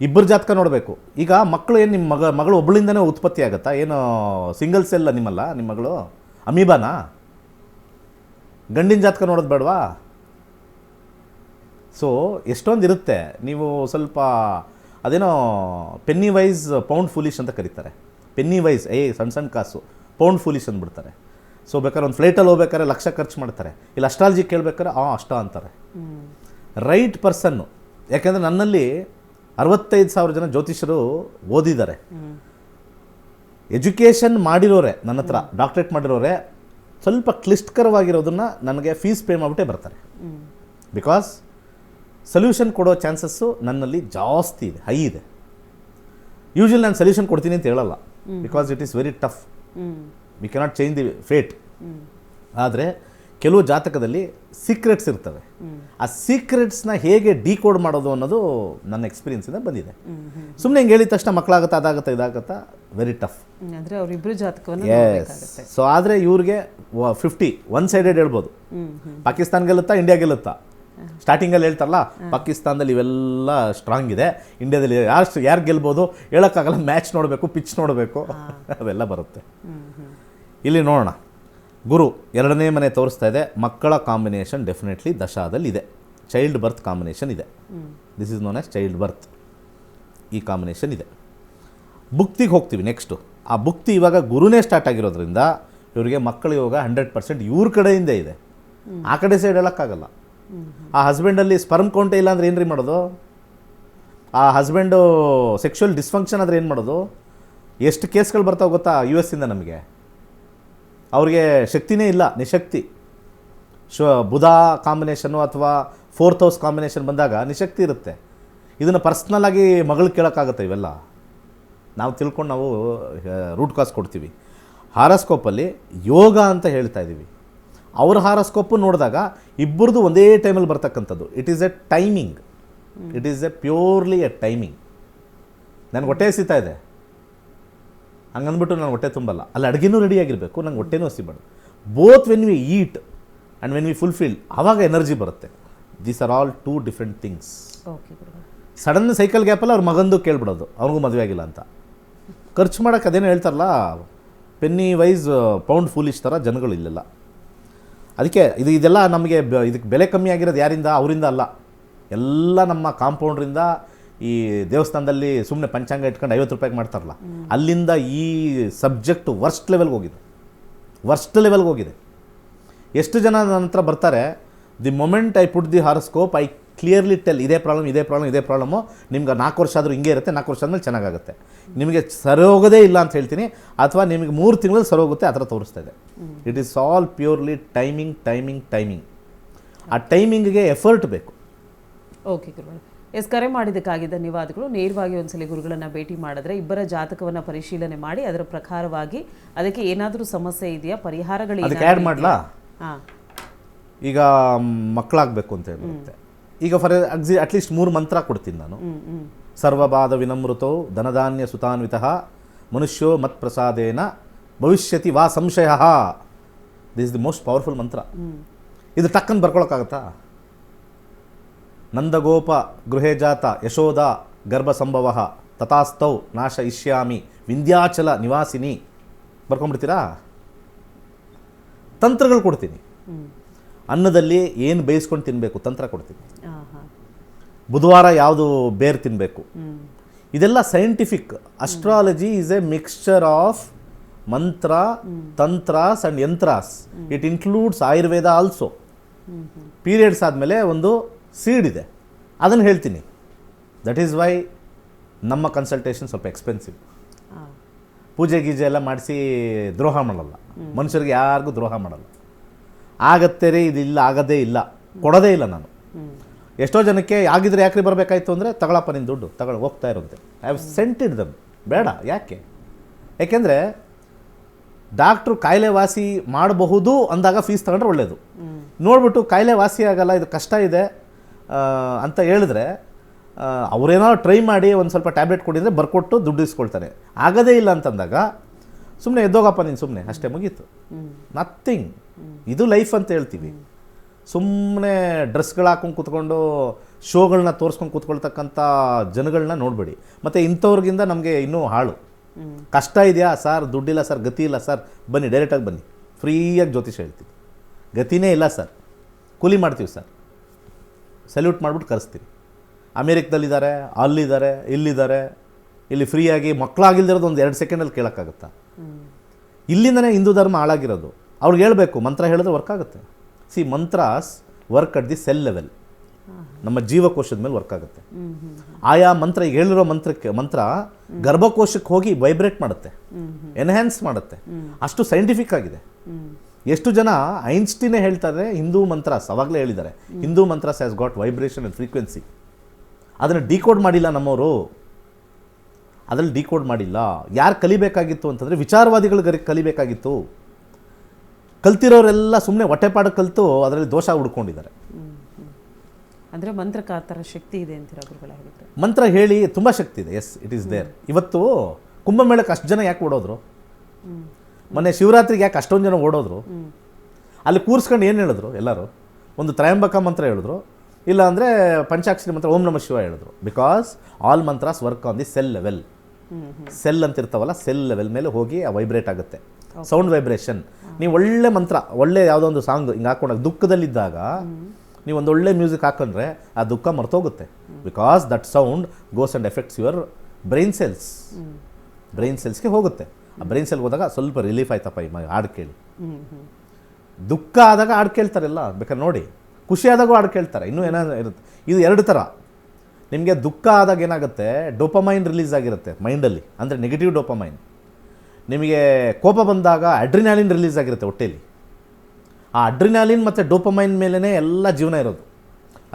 ಇಬ್ಬರು ಜಾತಕ ನೋಡಬೇಕು. ಈಗ ಮಕ್ಕಳು ಏನು ನಿಮ್ಮ ಮಗಳು ಒಬ್ಬಳಿಂದನೇ ಉತ್ಪತ್ತಿ ಆಗುತ್ತಾ? ಏನು ಸಿಂಗಲ್ ಸೆಲ್ ನಿಮ್ಮಲ್ಲ? ನಿಮ್ಮ ಮಗಳು ಅಮೀಬಾನಾ? ಗಂಡಿನ ಜಾತಕ ನೋಡೋದು ಬೇಡವಾ? ಸೊ ಎಷ್ಟೊಂದು ಇರುತ್ತೆ. ನೀವು ಸ್ವಲ್ಪ ಅದೇನೋ ಪೆನ್ನಿ ವೈಸ್ ಪೌಂಡ್ ಫೂಲಿಶ್ ಅಂತ ಕರೀತಾರೆ. ಪೆನ್ನಿ ವೈಸ್ ಸಣ್ಣ ಸಣ್ಣ ಕಾಸು, ಪೌಂಡ್ ಫೂಲಿಶ್ ಅಂದ್ಬಿಡ್ತಾರೆ. ಸೊ ಬೇಕಾದ್ರೆ ಒಂದು ಫ್ಲೈಟಲ್ಲಿ ಹೋಗ್ಬೇಕಾದ್ರೆ ಲಕ್ಷ ಖರ್ಚು ಮಾಡ್ತಾರೆ. ಇಲ್ಲ ಅಸ್ಟ್ರಾಲಜಿ ಕೇಳ್ಬೇಕಾದ್ರೆ ಅಷ್ಟ ಅಂತಾರೆ. ರೈಟ್ ಪರ್ಸನ್ನು. ಯಾಕೆಂದರೆ ನನ್ನಲ್ಲಿ 65,000 ಜನ ಜ್ಯೋತಿಷರು ಓದಿದ್ದಾರೆ. ಎಜುಕೇಷನ್ ಮಾಡಿರೋರೆ ನನ್ನ ಹತ್ರ, ಡಾಕ್ಟ್ರೇಟ್ ಮಾಡಿರೋರೆ ಸ್ವಲ್ಪ ಕ್ಲಿಷ್ಟಕರವಾಗಿರೋದನ್ನು ನನಗೆ ಫೀಸ್ ಪೇ ಮಾಡಿಬಿಟ್ಟೇ ಬರ್ತಾರೆ. ಬಿಕಾಸ್ ಸೊಲ್ಯೂಷನ್ ಕೊಡೋ ಚಾನ್ಸಸ್ಸು ನನ್ನಲ್ಲಿ ಜಾಸ್ತಿ ಇದೆ, ಹೈ ಇದೆ. ಯೂಶ್ವಲಿ ನಾನು ಸೊಲ್ಯೂಷನ್ ಕೊಡ್ತೀನಿ ಅಂತ ಹೇಳಲ್ಲ, because it is very tough. We cannot change the fate. ಆದರೆ ಕೆಲವು ಜಾತಕದಲ್ಲಿ ಸೀಕ್ರೆಟ್ಸ್ ಇರ್ತವೆ. ಆ ಸೀಕ್ರೆಟ್ಸ್ನ ಹೇಗೆ ಡಿಕೋಡ್ ಮಾಡೋದು ಅನ್ನೋದು ನನ್ನ ಎಕ್ಸ್ಪೀರಿಯನ್ಸಿಂದ ಬಂದಿದೆ. ಸುಮ್ಮನೆ ಹಿಂಗೆ ಹೇಳಿದ ತಕ್ಷಣ ಮಕ್ಕಳಾಗುತ್ತಾ ಅದಾಗುತ್ತಾ ಇದಾಗುತ್ತಾ ವೆರಿ ಟಫ್. ಅಂದರೆ ಅವರಿಬ್ಬರು ಜಾತಕವನ್ನು ಎಸ್. ಸೊ ಆದರೆ ಇವ್ರಿಗೆ 50 ಒನ್ ಸೈಡೆಡ್ ಹೇಳ್ಬೋದು. ಪಾಕಿಸ್ತಾನ ಗೆಲ್ಲುತ್ತಾ, ಇಂಡಿಯಾ ಗೆಲ್ಲುತ್ತಾ? ಸ್ಟಾರ್ಟಿಂಗಲ್ಲಿ ಹೇಳ್ತಾರಲ್ಲ, ಪಾಕಿಸ್ತಾನದಲ್ಲಿ ಇವೆಲ್ಲ ಸ್ಟ್ರಾಂಗ್ ಇದೆ, ಇಂಡಿಯಾದಲ್ಲಿ ಯಾರು ಗೆಲ್ಬೋದು ಹೇಳೋಕ್ಕಾಗಲ್ಲ, ಮ್ಯಾಚ್ ನೋಡಬೇಕು, ಪಿಚ್ ನೋಡಬೇಕು, ಅವೆಲ್ಲ ಬರುತ್ತೆ. ಇಲ್ಲಿ ನೋಡೋಣ. ಗುರು 2ನೇ ಮನೆ ತೋರಿಸ್ತಾ ಇದೆ. ಮಕ್ಕಳ ಕಾಂಬಿನೇಷನ್ ಡೆಫಿನೆಟ್ಲಿ ದಶಾದಲ್ಲಿ ಇದೆ. ಚೈಲ್ಡ್ ಬರ್ತ್ ಕಾಂಬಿನೇಷನ್ ಇದೆ. This is known as child birth. ಈ ಕಾಂಬಿನೇಷನ್ ಇದೆ. ಭುಕ್ತಿಗೆ ಹೋಗ್ತೀವಿ ನೆಕ್ಸ್ಟು. ಆ ಭುಕ್ತಿ ಇವಾಗ ಗುರುನೇ ಸ್ಟಾರ್ಟ್ ಆಗಿರೋದ್ರಿಂದ ಇವರಿಗೆ ಮಕ್ಕಳ ಯೋಗ 100% ಇವ್ರ ಕಡೆಯಿಂದ ಇದೆ. ಆ ಕಡೆ ಸೈಡ್ ಹೇಳೋಕ್ಕಾಗಲ್ಲ. ಆ ಹಸ್ಬೆಂಡಲ್ಲಿ ಸ್ಪರ್ಮ್ ಕೌಂಟೇ ಇಲ್ಲ ಅಂದರೆ ಏನ್ರಿ ಮಾಡೋದು? ಆ ಹಸ್ಬೆಂಡು ಸೆಕ್ಷುವಲ್ ಡಿಸ್ಫಂಕ್ಷನ್ ಆದರೆ ಏನು ಮಾಡೋದು? ಎಷ್ಟು ಕೇಸ್ಗಳು ಬರ್ತಾವೆ ಗೊತ್ತಾ US ಇಂದ ನಮಗೆ. ಅವ್ರಿಗೆ ಶಕ್ತಿನೇ ಇಲ್ಲ, ನಿಶಕ್ತಿ. ಬುಧ ಕಾಂಬಿನೇಷನ್ನು ಅಥವಾ 4th ಹೌಸ್ ಕಾಂಬಿನೇಷನ್ ಬಂದಾಗ ನಿಶಕ್ತಿ ಇರುತ್ತೆ. ಇದನ್ನು ಪರ್ಸ್ನಲಾಗಿ ಮಗಳು ಕೇಳೋಕ್ಕಾಗುತ್ತೆ? ಇವೆಲ್ಲ ನಾವು ತಿಳ್ಕೊಂಡು ನಾವು ರೂಟ್ ಕಾಸ್ ಕೊಡ್ತೀವಿ. ಹಾರಸ್ಕೋಪಲ್ಲಿ ಯೋಗ ಅಂತ ಹೇಳ್ತಾ ಇದ್ದೀವಿ. ಅವ್ರ ಹಾರಸ್ಕೋಪು ನೋಡಿದಾಗ ಇಬ್ಬರದು ಒಂದೇ ಟೈಮಲ್ಲಿ ಬರ್ತಕ್ಕಂಥದ್ದು. It is A timing. It is A purely A timing. ನನಗೆ ಹೊಟ್ಟೆ ಹಸಿತಾ ಇದೆ ಹಂಗಂದ್ಬಿಟ್ಟು ನಾನು ಹೊಟ್ಟೆ ತುಂಬಲ್ಲ. ಅಲ್ಲಿ ಅಡುಗೆನೂ ರೆಡಿಯಾಗಿರಬೇಕು, ನಂಗೆ ಹೊಟ್ಟೆನೂ ಹಸಿಬಾರ್ದು. Both when we eat and when we fulfil, ಆವಾಗ ಎನರ್ಜಿ ಬರುತ್ತೆ. These are all 2 different things. Sudden cycle ಗ್ಯಾಪಲ್ಲಿ ಅವ್ರ ಮಗಂದು ಕೇಳ್ಬಿಡೋದು, ಅವ್ರಿಗೂ ಮದುವೆ ಆಗಿಲ್ಲ ಅಂತ. ಖರ್ಚು ಮಾಡೋಕ್ಕೆ ಅದೇನೋ ಹೇಳ್ತಾರಲ್ಲ, ಪೆನ್ನಿ ವೈಸ್ ಪೌಂಡ್ ಫೂಲಿಶ್ ಥರ ಜನಗಳು ಇಲ್ಲೆಲ್ಲ. ಅದಕ್ಕೆ ಇದೆಲ್ಲ ನಮಗೆ ಇದಕ್ಕೆ ಬೆಲೆ ಕಮ್ಮಿ ಆಗಿರೋದು ಯಾರಿಂದ? ಅವರಿಂದ ಅಲ್ಲ. ಎಲ್ಲ ನಮ್ಮ ಕಾಂಪೌಂಡ್ರಿಂದ ಈ ದೇವಸ್ಥಾನದಲ್ಲಿ ಸುಮ್ಮನೆ ಪಂಚಾಂಗ ಇಟ್ಕೊಂಡು 50 ರೂಪಾಯಿಗೆ ಮಾಡ್ತಾರಲ್ಲ, ಅಲ್ಲಿಂದ ಈ ಸಬ್ಜೆಕ್ಟ್ ವರ್ಸ್ಟ್ ಲೆವೆಲ್ಗೆ ಹೋಗಿದೆ. ಎಷ್ಟು ಜನ ನನ್ನ ಹತ್ರ ಬರ್ತಾರೆ, the moment I put the horoscope I clearly tell ಇದೇ ಪ್ರಾಬ್ಲಮ್ಮು, ನಿಮ್ಗೆ 4 ವರ್ಷ ಆದರೂ ಹಿಂಗೆ ಇರುತ್ತೆ, 4 ವರ್ಷ ಆದಮೇಲೆ ಚೆನ್ನಾಗಾಗುತ್ತೆ, ನಿಮಗೆ ಸರಿ ಹೋಗೋದೇ ಇಲ್ಲ ಅಂತ ಹೇಳ್ತೀನಿ, ಅಥವಾ ನಿಮಗೆ 3 ತಿಂಗಳಲ್ಲಿ ಸರಿ ಹೋಗುತ್ತೆ, ಆ ಥರ ತೋರಿಸ್ತಾ ಇದೆ. It is all purely timing. ಆ ಟೈಮಿಂಗಿಗೆ ಎಫರ್ಟ್ ಬೇಕು. ಓಕೆ ಗುರುಗಳು, ಕರೆ ಮಾಡಿದ್ದಕ್ಕಾಗಿ ಧನ್ಯವಾದಗಳು. ನೇರವಾಗಿ ಒಂದ್ಸಲಿ ಗುರುಗಳನ್ನು ಭೇಟಿ ಮಾಡಿದ್ರೆ ಇಬ್ಬರ ಜಾತಕವನ್ನು ಪರಿಶೀಲನೆ ಮಾಡಿ ಅದರ ಪ್ರಕಾರವಾಗಿ ಅದಕ್ಕೆ ಏನಾದರೂ ಸಮಸ್ಯೆ ಇದೆಯಾ, ಪರಿಹಾರಗಳು ಅದಕ್ಕೆ ಆ್ಯಡ್ ಮಾಡಲಾ? ಈಗ ಮಕ್ಕಳಾಗಬೇಕು ಅಂತ ಹೇಳಿರುತ್ತೆ. ಈಗ ಅಟ್ಲೀಸ್ಟ್ 3 ಮಂತ್ರ ಕೊಡ್ತೀನಿ ನಾನು. ಸರ್ವಬಾಧ ವಿನಮೃತೋ ಧನಧಾನ್ಯ ಸುತಾನ್ವಿತಃ ಮನುಷ್ಯೋ ಮತ್ ಪ್ರಸಾದೇನ ಭವಿಷ್ಯತಿ ವಾ ಸಂಶಯ. This is the most powerful ಮಂತ್ರ. ಇದು ಟಕ್ಕನ್ನು ಬರ್ಕೊಳಕ್ಕಾಗತ್ತಾ? ನಂದಗೋಪ ಗೃಹೇ ಜಾತ ಯಶೋಧ ಗರ್ಭ ಸಂಭವ ತಥಾಸ್ತೌ ನಾಶ ಇಷ್ಯಾಮಿ ವಿಂಧ್ಯಾಚಲ ನಿವಾಸಿನಿ ಬರ್ಕೊಂಡ್ಬಿಡ್ತೀರಾ? ತಂತ್ರಗಳು ಕೊಡ್ತೀನಿ. ಅನ್ನದಲ್ಲಿ ಏನು ಬೇಯಿಸ್ಕೊಂಡು ತಿನ್ನಬೇಕು ತಂತ್ರ ಕೊಡ್ತೀನಿ. ಬುಧವಾರ ಯಾವುದು ಬೇರ್ ತಿನ್ನಬೇಕು, ಇದೆಲ್ಲ scientific. Astrology is a mixture of mantra, tantras and yantras. It includes Ayurveda also. Periods ಆದಮೇಲೆ ಒಂದು ಸೀಡ್ ಇದೆ, ಅದನ್ನು ಹೇಳ್ತೀನಿ. ದಟ್ ಈಸ್ ವೈ ನಮ್ಮ ಕನ್ಸಲ್ಟೇಷನ್ ಸ್ವಲ್ಪ ಎಕ್ಸ್ಪೆನ್ಸಿವ್. ಪೂಜೆ ಗೀಜೆ ಎಲ್ಲ ಮಾಡಿಸಿ ದ್ರೋಹ ಮಾಡಲ್ಲ, ಮನುಷ್ಯರಿಗೆ ಯಾರಿಗೂ ದ್ರೋಹ ಮಾಡಲ್ಲ. ಆಗತ್ತೆ ರೀ, ಇದಿಲ್ಲ, ಆಗೋದೇ ಇಲ್ಲ, ಕೊಡೋದೇ ಇಲ್ಲ ನಾನು. ಎಷ್ಟೋ ಜನಕ್ಕೆ ಆಗಿದ್ರೆ ಯಾಕ್ರಿ ಬರಬೇಕಾಯ್ತು ಅಂದರೆ, ತಗೊಳಪ್ಪ ನಿನ್ನ ದುಡ್ಡು ತಗೊಳ್ಳಿ ಹೋಗ್ತಾ ಇರುತ್ತೆ. ಐ ಹ್ಯಾವ್ ಸೆಂಟೆಡ್ ದಮ್. ಬೇಡ, ಯಾಕೆಂದರೆ ಡಾಕ್ಟ್ರು ಕಾಯಿಲೆ ವಾಸಿ ಮಾಡಬಹುದು ಅಂದಾಗ ಫೀಸ್ ತಗೊಂಡ್ರೆ ಒಳ್ಳೆಯದು. ನೋಡ್ಬಿಟ್ಟು ಕಾಯಿಲೆ ವಾಸಿ ಆಗಲ್ಲ, ಇದು ಕಷ್ಟ ಇದೆ ಅಂತ ಹೇಳಿದ್ರೆ ಅವರೇನಾದ್ರು ಟ್ರೈ ಮಾಡಿ ಒಂದು ಸ್ವಲ್ಪ ಟ್ಯಾಬ್ಲೆಟ್ ಕೊಡಿದರೆ ಬರ್ಕೊಟ್ಟು ದುಡ್ಡು ಇಸ್ಕೊಳ್ತಾರೆ. ಆಗೋದೇ ಇಲ್ಲ ಅಂತಂದಾಗ ಸುಮ್ಮನೆ ಎದ್ದೋಗಪ್ಪ ನೀನು, ಸುಮ್ಮನೆ ಅಷ್ಟೇ, ಮುಗೀತು. ನಥಿಂಗ್. ಇದು ಲೈಫ್ ಅಂತ ಹೇಳ್ತೀವಿ. ಸುಮ್ಮನೆ ಡ್ರೆಸ್ಗಳು ಹಾಕೊಂಡು ಕೂತ್ಕೊಂಡು ಶೋಗಳನ್ನ ತೋರಿಸ್ಕೊಂಡು ಕೂತ್ಕೊಳ್ತಕ್ಕಂಥ ಜನಗಳನ್ನ ನೋಡಬೇಡಿ. ಮತ್ತು ಇಂಥವ್ರಿಗಿಂತ ನಮಗೆ ಇನ್ನೂ ಹಾಳು. ಕಷ್ಟ ಇದೆಯಾ ಸರ್, ದುಡ್ಡಿಲ್ಲ ಸರ್, ಗತಿ ಇಲ್ಲ ಸರ್, ಬನ್ನಿ ಡೈರೆಕ್ಟಾಗಿ ಬನ್ನಿ, ಫ್ರೀಯಾಗಿ ಜ್ಯೋತಿಷ ಹೇಳ್ತೀವಿ. ಗತಿನೇ ಇಲ್ಲ ಸರ್, ಕೂಲಿ ಮಾಡ್ತೀವಿ ಸರ್, ಸಲ್ಯೂಟ್ ಮಾಡಿಬಿಟ್ಟು ಕರೆಸ್ತೀವಿ. ಅಮೇರಿಕದಲ್ಲಿದ್ದಾರೆ, ಅಲ್ಲಿದ್ದಾರೆ, ಇಲ್ಲಿದ್ದಾರೆ. ಇಲ್ಲಿ ಫ್ರೀಯಾಗಿ ಮಕ್ಕಳಾಗಿಲ್ದಿರೋದು ಒಂದು 2 ಸೆಕೆಂಡಲ್ಲಿ ಕೇಳೋಕ್ಕಾಗುತ್ತಾ? ಇಲ್ಲಿಂದನೇ ಹಿಂದೂ ಧರ್ಮ ಹಾಳಾಗಿರೋದು. ಅವ್ರಿಗೆ ಹೇಳಬೇಕು, ಮಂತ್ರ ಹೇಳಿದ್ರೆ ವರ್ಕ್ ಆಗುತ್ತೆ. See, mantras work at the cell level, ನಮ್ಮ ಜೀವಕೋಶದ ಮೇಲೆ ವರ್ಕ್ ಆಗುತ್ತೆ. ಆಯಾ ಮಂತ್ರ, ಈಗ ಹೇಳಿರೋ ಮಂತ್ರ ಗರ್ಭಕೋಶಕ್ಕೆ ಹೋಗಿ ವೈಬ್ರೇಟ್ ಮಾಡುತ್ತೆ, ಎನ್ಹ್ಯಾನ್ಸ್ ಮಾಡುತ್ತೆ. ಅಷ್ಟು ಸೈಂಟಿಫಿಕ್ ಆಗಿದೆ. ಎಷ್ಟು ಜನ ಐನ್ಸ್ಟೀನೇ ಹೇಳ್ತಾರೆ ಹಿಂದೂ ಮಂತ್ರಾಸ್, ಅವಾಗಲೇ ಹೇಳಿದ್ದಾರೆ, Hindu mantras has got vibration and frequency. ಅದನ್ನು ಡಿಕೋಡ್ ಮಾಡಿಲ್ಲ ನಮ್ಮವರು, ಅದರಲ್ಲಿ ಡಿಕೋಡ್ ಮಾಡಿಲ್ಲ. ಯಾರು ಕಲಿಬೇಕಾಗಿತ್ತು ಅಂತಂದರೆ ವಿಚಾರವಾದಿಗಳು ಕಲಿಬೇಕಾಗಿತ್ತು. ಕಲ್ತಿರೋರೆಲ್ಲ ಸುಮ್ಮನೆ ಹೊಟ್ಟೆಪಾಡು ಕಲಿತು ಅದರಲ್ಲಿ ದೋಷ ಹುಡ್ಕೊಂಡಿದ್ದಾರೆ. ಅಂದರೆ ಮಂತ್ರಕ್ಕೆ ಆ ಥರ ಶಕ್ತಿ ಇದೆ ಅಂತೀರ ಗುರುಗಳ ಹೇಳಿದ್ರೆ? ಮಂತ್ರ ಹೇಳಿ ತುಂಬ ಶಕ್ತಿ ಇದೆ. Yes, it is there. ಇವತ್ತು ಕುಂಭಮೇಳಕ್ಕೆ ಅಷ್ಟು ಜನ ಯಾಕೆ ಓಡೋದ್ರು? ಮೊನ್ನೆ ಶಿವರಾತ್ರಿಗೆ ಯಾಕೆ ಅಷ್ಟೊಂದು ಜನ ಓಡೋದ್ರು? ಅಲ್ಲಿ ಕೂರಿಸ್ಕೊಂಡು ಏನು ಹೇಳಿದ್ರು? ಎಲ್ಲರೂ ಒಂದು ತ್ರಯಂಬಕ ಮಂತ್ರ ಹೇಳಿದ್ರು, ಇಲ್ಲ ಅಂದರೆ ಪಂಚಾಕ್ಷರಿ ಮಂತ್ರ ಓಂ ನಮಃ ಶಿವ ಹೇಳಿದ್ರು. Because all mantras work on the cell level. Cell ಅಂತಿರ್ತಾವಲ್ಲ, ಸೆಲ್ ಲೆವೆಲ್ ಮೇಲೆ ಹೋಗಿ ಆ ವೈಬ್ರೇಟ್ ಆಗುತ್ತೆ. Sound vibration. ನೀವು ಒಳ್ಳೆ ಮಂತ್ರ, ಒಳ್ಳೆ ಯಾವುದೋ ಒಂದು ಸಾಂಗ್ ಹಿಂಗೆ ಹಾಕೊಂಡಾಗ ದುಃಖದಲ್ಲಿದ್ದಾಗ ನೀವು ಒಂದು ಒಳ್ಳೆ ಮ್ಯೂಸಿಕ್ ಹಾಕೊಂಡ್ರೆ ಆ ದುಃಖ ಮರ್ತೋಗುತ್ತೆ. Because that sound goes and effects your brain ಸೆಲ್ಸ್ಗೆ ಹೋಗುತ್ತೆ. ಆ ಬ್ರೈನ್ ಸೆಲ್ಗೆ ಹೋದಾಗ ಸ್ವಲ್ಪ ರಿಲೀಫ್ ಆಯ್ತಪ್ಪ ಈ ಹಾಡು ಕೇಳಿ. ದುಃಖ ಆದಾಗ ಹಾಡು ಕೇಳ್ತಾರೆಲ್ಲ ಬೇಕಾದ್ರೆ ನೋಡಿ, ಖುಷಿ ಆದಾಗೂ ಹಾಡು ಕೇಳ್ತಾರೆ. ಇನ್ನೂ ಏನಾದ್ರು ಇರುತ್ತೆ. ಇದು ಎರಡು ಥರ. ನಿಮಗೆ ದುಃಖ ಆದಾಗ ಏನಾಗುತ್ತೆ, ಡೋಪಮೈನ್ ರಿಲೀಸ್ ಆಗಿರುತ್ತೆ ಮೈಂಡಲ್ಲಿ, ಅಂದರೆ ನೆಗೆಟಿವ್ ಡೋಪಮೈನ್. ನಿಮಗೆ ಕೋಪ ಬಂದಾಗ ಅಡ್ರಿನಾಲಿನ್ ರಿಲೀಸ್ ಆಗಿರುತ್ತೆ ಹೊಟ್ಟೆಯಲ್ಲಿ. ಆ ಅಡ್ರಿನಾಲಿನ್ ಮತ್ತು ಡೋಪಮೈನ್ ಮೇಲೇ ಎಲ್ಲ ಜೀವನ ಇರೋದು.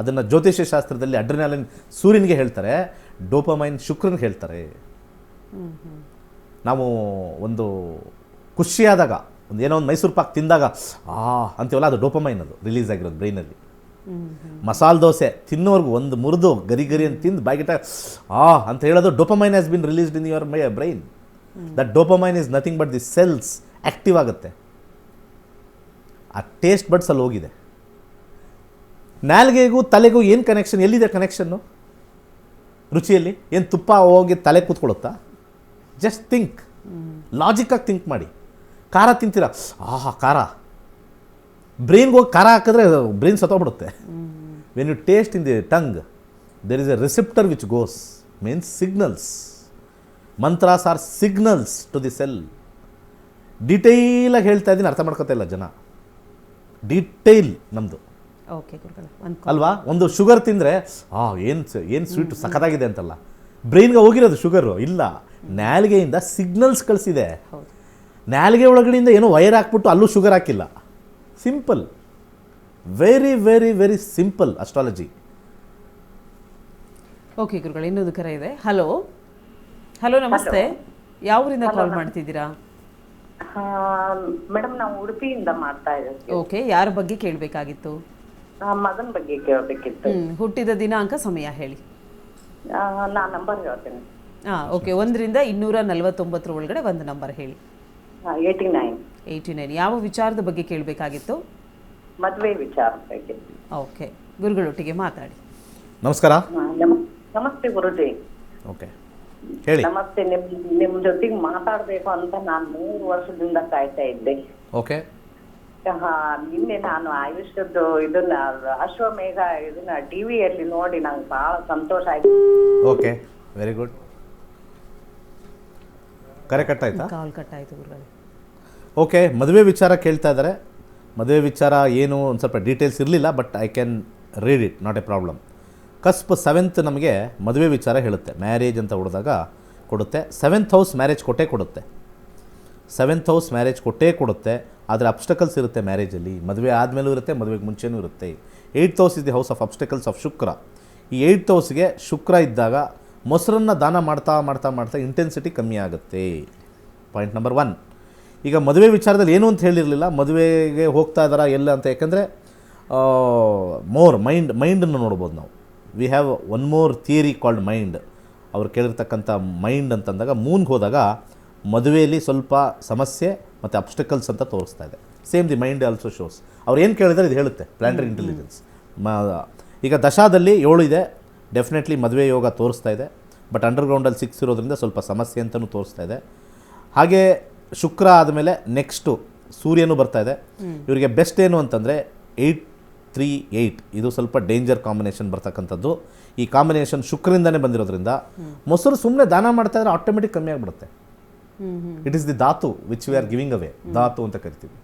ಅದನ್ನು ಜ್ಯೋತಿಷ್ಯ ಶಾಸ್ತ್ರದಲ್ಲಿ ಅಡ್ರಿನಾಲಿನ್ ಸೂರ್ಯನಿಗೆ ಹೇಳ್ತಾರೆ, ಡೋಪಮೈನ್ ಶುಕ್ರನಿಗೆ ಹೇಳ್ತಾರೆ. ನಾವು ಒಂದು ಖುಷಿಯಾದಾಗ ಒಂದು ಏನೋ ಒಂದು ಮೈಸೂರು ಪಾಕ್ ತಿಂದಾಗ ಅಂತೀವಲ್ಲ, ಅದು ಡೋಪಮೈನ್, ಅದು ರಿಲೀಸ್ ಆಗಿರೋದು ಬ್ರೈನಲ್ಲಿ. ಮಸಾಲೆ ದೋಸೆ ತಿನ್ನೋರ್ಗು ಒಂದು ಮುರಿದು ಗರಿ ಅಂತ ತಿಂದು ಬಾಗಿಟ ಅಂತ ಹೇಳೋದು dopamine has been released in your brain. That dopamine is nothing but the cells active ಆಗುತ್ತೆ. ಆ ಟೇಸ್ಟ್ ಬಡ್ಸ್ ಅಲ್ಲಿ ಹೋಗಿದೆ. ನಾಲ್ಗೆಗೂ ತಲೆಗೂ ಏನು ಕನೆಕ್ಷನ್, ಎಲ್ಲಿದೆ ಕನೆಕ್ಷನ್ನು? ರುಚಿಯಲ್ಲಿ ಏನು ತುಪ್ಪ ಹೋಗಿ ತಲೆ ಕೂತ್ಕೊಳ್ಳುತ್ತಾ? ಜಸ್ಟ್ ಥಿಂಕ್, ಲಾಜಿಕ್ಕಾಗಿ ಥಿಂಕ್ ಮಾಡಿ. ಖಾರ ತಿಂತೀರಾ, ಖಾರ, ಬ್ರೈನ್ಗೆ ಹೋಗಿ ಖಾರ ಹಾಕಿದ್ರೆ ಬ್ರೈನ್ ಸತ್ತೋಗ್ಬಿಡುತ್ತೆ. When you taste in the tongue there is a receptor which goes, means signals. Mantras are signals to the cell. ಡೀಟೇಲಾಗಿ ಹೇಳ್ತಾ ಇದ್ದೀನಿ, ಅರ್ಥ ಮಾಡ್ಕೊತಾ ಇಲ್ಲ ಜನ. ಡೀಟೇಲ್ ನಮ್ಮದು ಅಲ್ವಾ? ಒಂದು ಶುಗರ್ ತಿಂದರೆ ಏನು ಸ್ವೀಟ್ ಸಖತ್ತಾಗಿದೆ ಅಂತಲ್ಲ, ಬ್ರೈನ್ಗೆ ಹೋಗಿರೋದು ಶುಗರು ಇಲ್ಲ, ನಾಲಿಗೆಯಿಂದ ಸಿಗ್ನಲ್ಸ್ ಕಳಿಸಿದೆ. ನಾಲಿಗೆ ಒಳಗಡೆಯಿಂದ ಏನೋ ವೈರ್ ಹಾಕ್ಬಿಟ್ಟು ಅಲ್ಲೂ ಶುಗರ್ ಹಾಕಿಲ್ಲ. Simple, very very very simple astrology. Okay ಗುರುಗಳು, ಇನ್ನೊಂದು ಕರೆ ಇದೆ. ಹಲೋ ಹಲೋ, ನಮಸ್ತೆ. ಯಾವೂರಿಂದ ಕಾಲ್ ಮಾಡ್ತಿದ್ದೀರಾ? ಮೇಡಮ್, ನಾವು ಉಡುಪಿಯಿಂದ ಮಾಡ್ತಾ ಇದ್ದೀವಿ. ಓಕೆ, ಯಾರ ಬಗ್ಗೆ ಕೇಳಬೇಕಾಗಿತ್ತು? ಮಗನ ಬಗ್ಗೆ ಕೇಳಬೇಕಿತ್ತು. ಹುಟ್ಟಿದ ದಿನಾಂಕ, ಸಮಯ ಹೇಳಿ. ನಾ ನಂಬರ್ ಹೇಳ್ತೇನೆ. ಓಕೆ, 1ರಿಂದ 249 ಒಳಗಡೆ ಒಂದು ನಂಬರ್ ಹೇಳಿ. 89. ಯಾವ ವಿಚಾರದ ಬಗ್ಗೆ ಕೇಳಬೇಕಾಗಿತ್ತು? ಮದುವೆ ವಿಚಾರ ಬಗ್ಗೆ. ಓಕೆ, ಗುರುಗಳೊಟ್ಟಿಗೆ ಮಾತಾಡಿ. ನಮಸ್ಕಾರ. ನಮಸ್ತೆ ಗುರುಜಿ. ಓಕೆ, ಹೇಳಿ. ನಮಸ್ತೆ. ನಿಮ್ ಜೊತೆಗೆ ಮಾತಾಡ್ಬೇಕು ಅಂತ ನಾನು 3 ವರ್ಷದಿಂದ ಕಾಯ್ತಾ ಇದ್ದೆ. ಓಕೆ. ನಿನ್ನೆ ನಾನು ಆಯುಷ್ಯದ್ದು ಇದನ್ನ ಅಶ್ವಮೇಘ ಇದನ್ನ ಟಿವಿಯಲ್ಲಿ ನೋಡಿ ನಂಗೆ ಬಹಳ ಸಂತೋಷ ಆಯ್ತು. Okay, very good. ಕರೆ ಕಟ್ಟಾಯ್ತಾ? ಕಾಲ್ ಕಟ್ಟಾಯ್ತು ಗುರುಗಳೇ. ಓಕೆ, ಮದುವೆ ವಿಚಾರ ಕೇಳ್ತಾ ಇದ್ದಾರೆ. ಮದುವೆ ವಿಚಾರ ಏನು ಒಂದು ಸ್ವಲ್ಪ ಡೀಟೇಲ್ಸ್ ಇರಲಿಲ್ಲ, but I can read it, not A problem. Cusp 7th ನಮಗೆ ಮದುವೆ ವಿಚಾರ ಹೇಳುತ್ತೆ. ಮ್ಯಾರೇಜ್ ಅಂತ ಹೊಡೆದಾಗ ಕೊಡುತ್ತೆ. 7th ಹೌಸ್ ಮ್ಯಾರೇಜ್ ಕೊಡುತ್ತೆ. 7th ಹೌಸ್ ಮ್ಯಾರೇಜ್ ಕೊಡುತ್ತೆ. ಆದರೆ ಅಬ್ಸ್ಟಕಲ್ಸ್ ಇರುತ್ತೆ ಮ್ಯಾರೇಜಲ್ಲಿ. ಮದುವೆ ಆದಮೇಲೂ ಇರುತ್ತೆ, ಮದುವೆಗೆ ಮುಂಚೆನೂ ಇರುತ್ತೆ. 8th house is the house of obstacles of Shukra. ಈ 8th ಹೌಸ್ಗೆ ಶುಕ್ರ ಇದ್ದಾಗ ಮೊಸರನ್ನು ದಾನ ಮಾಡ್ತಾ ಮಾಡ್ತಾ ಮಾಡ್ತಾ ಇಂಟೆನ್ಸಿಟಿ ಕಮ್ಮಿ ಆಗುತ್ತೆ. Point number 1. ಈಗ ಮದುವೆ ವಿಚಾರದಲ್ಲಿ ಏನು ಅಂತ ಹೇಳಿರಲಿಲ್ಲ, ಮದುವೆಗೆ ಹೋಗ್ತಾ ಇದ್ದಾರಾ ಎಲ್ಲ ಅಂತ. ಯಾಕಂದರೆ ಮೋರ್ ಮೈಂಡನ್ನು ನೋಡ್ಬೋದು ನಾವು. We have one more theory called mind. ಅವ್ರು ಕೇಳಿರ್ತಕ್ಕಂಥ ಮೈಂಡ್ ಅಂತಂದಾಗ ಮೂನ್ಗೆ ಹೋದಾಗ ಮದುವೆಯಲ್ಲಿ ಸ್ವಲ್ಪ ಸಮಸ್ಯೆ ಮತ್ತು ಅಬ್ಸ್ಟಕಲ್ಸ್ ಅಂತ ತೋರಿಸ್ತಾ ಇದೆ. Same the mind also shows. ಅವ್ರು ಏನು ಕೇಳಿದರೆ ಇದು ಹೇಳುತ್ತೆ, ಪ್ಲಾನೆಟರಿ ಇಂಟೆಲಿಜೆನ್ಸ್. ಈಗ ದಶಾದಲ್ಲಿ 7 ಇದೆ, ಡೆಫಿನೆಟ್ಲಿ ಮದುವೆ ಯೋಗ ತೋರಿಸ್ತಾ ಇದೆ. ಬಟ್ ಅಂಡರ್ಗ್ರೌಂಡಲ್ಲಿ 6 ಇರೋದ್ರಿಂದ ಸ್ವಲ್ಪ ಸಮಸ್ಯೆ ಅಂತಲೂ ತೋರಿಸ್ತಾ ಇದೆ. ಹಾಗೆ ಶುಕ್ರ ಆದಮೇಲೆ ನೆಕ್ಸ್ಟು ಸೂರ್ಯನೂ ಬರ್ತಾ ಇದೆ. ಇವರಿಗೆ ಬೆಸ್ಟ್ ಏನು ಅಂತಂದರೆ 838. ಇದು ಸ್ವಲ್ಪ ಡೇಂಜರ್ ಕಾಂಬಿನೇಷನ್ ಬರ್ತಕ್ಕಂಥದ್ದು. ಈ ಕಾಂಬಿನೇಷನ್ ಶುಕ್ರದಿಂದನೇ ಬಂದಿರೋದ್ರಿಂದ ಮೊಸರು ಸುಮ್ಮನೆ ದಾನ ಮಾಡ್ತಾ ಇದ್ರೆ ಆಟೋಮೆಟಿಕ್ ಕಮ್ಮಿ ಆಗಿಬಿಡುತ್ತೆ. ಇಟ್ ಈಸ್ ದಿ ಧಾತು ವಿಚ್ ವಿ ಆರ್ ಗಿವಿಂಗ್ ಅವೇ, ಧಾತು ಅಂತ ಕರಿತೀವಿ.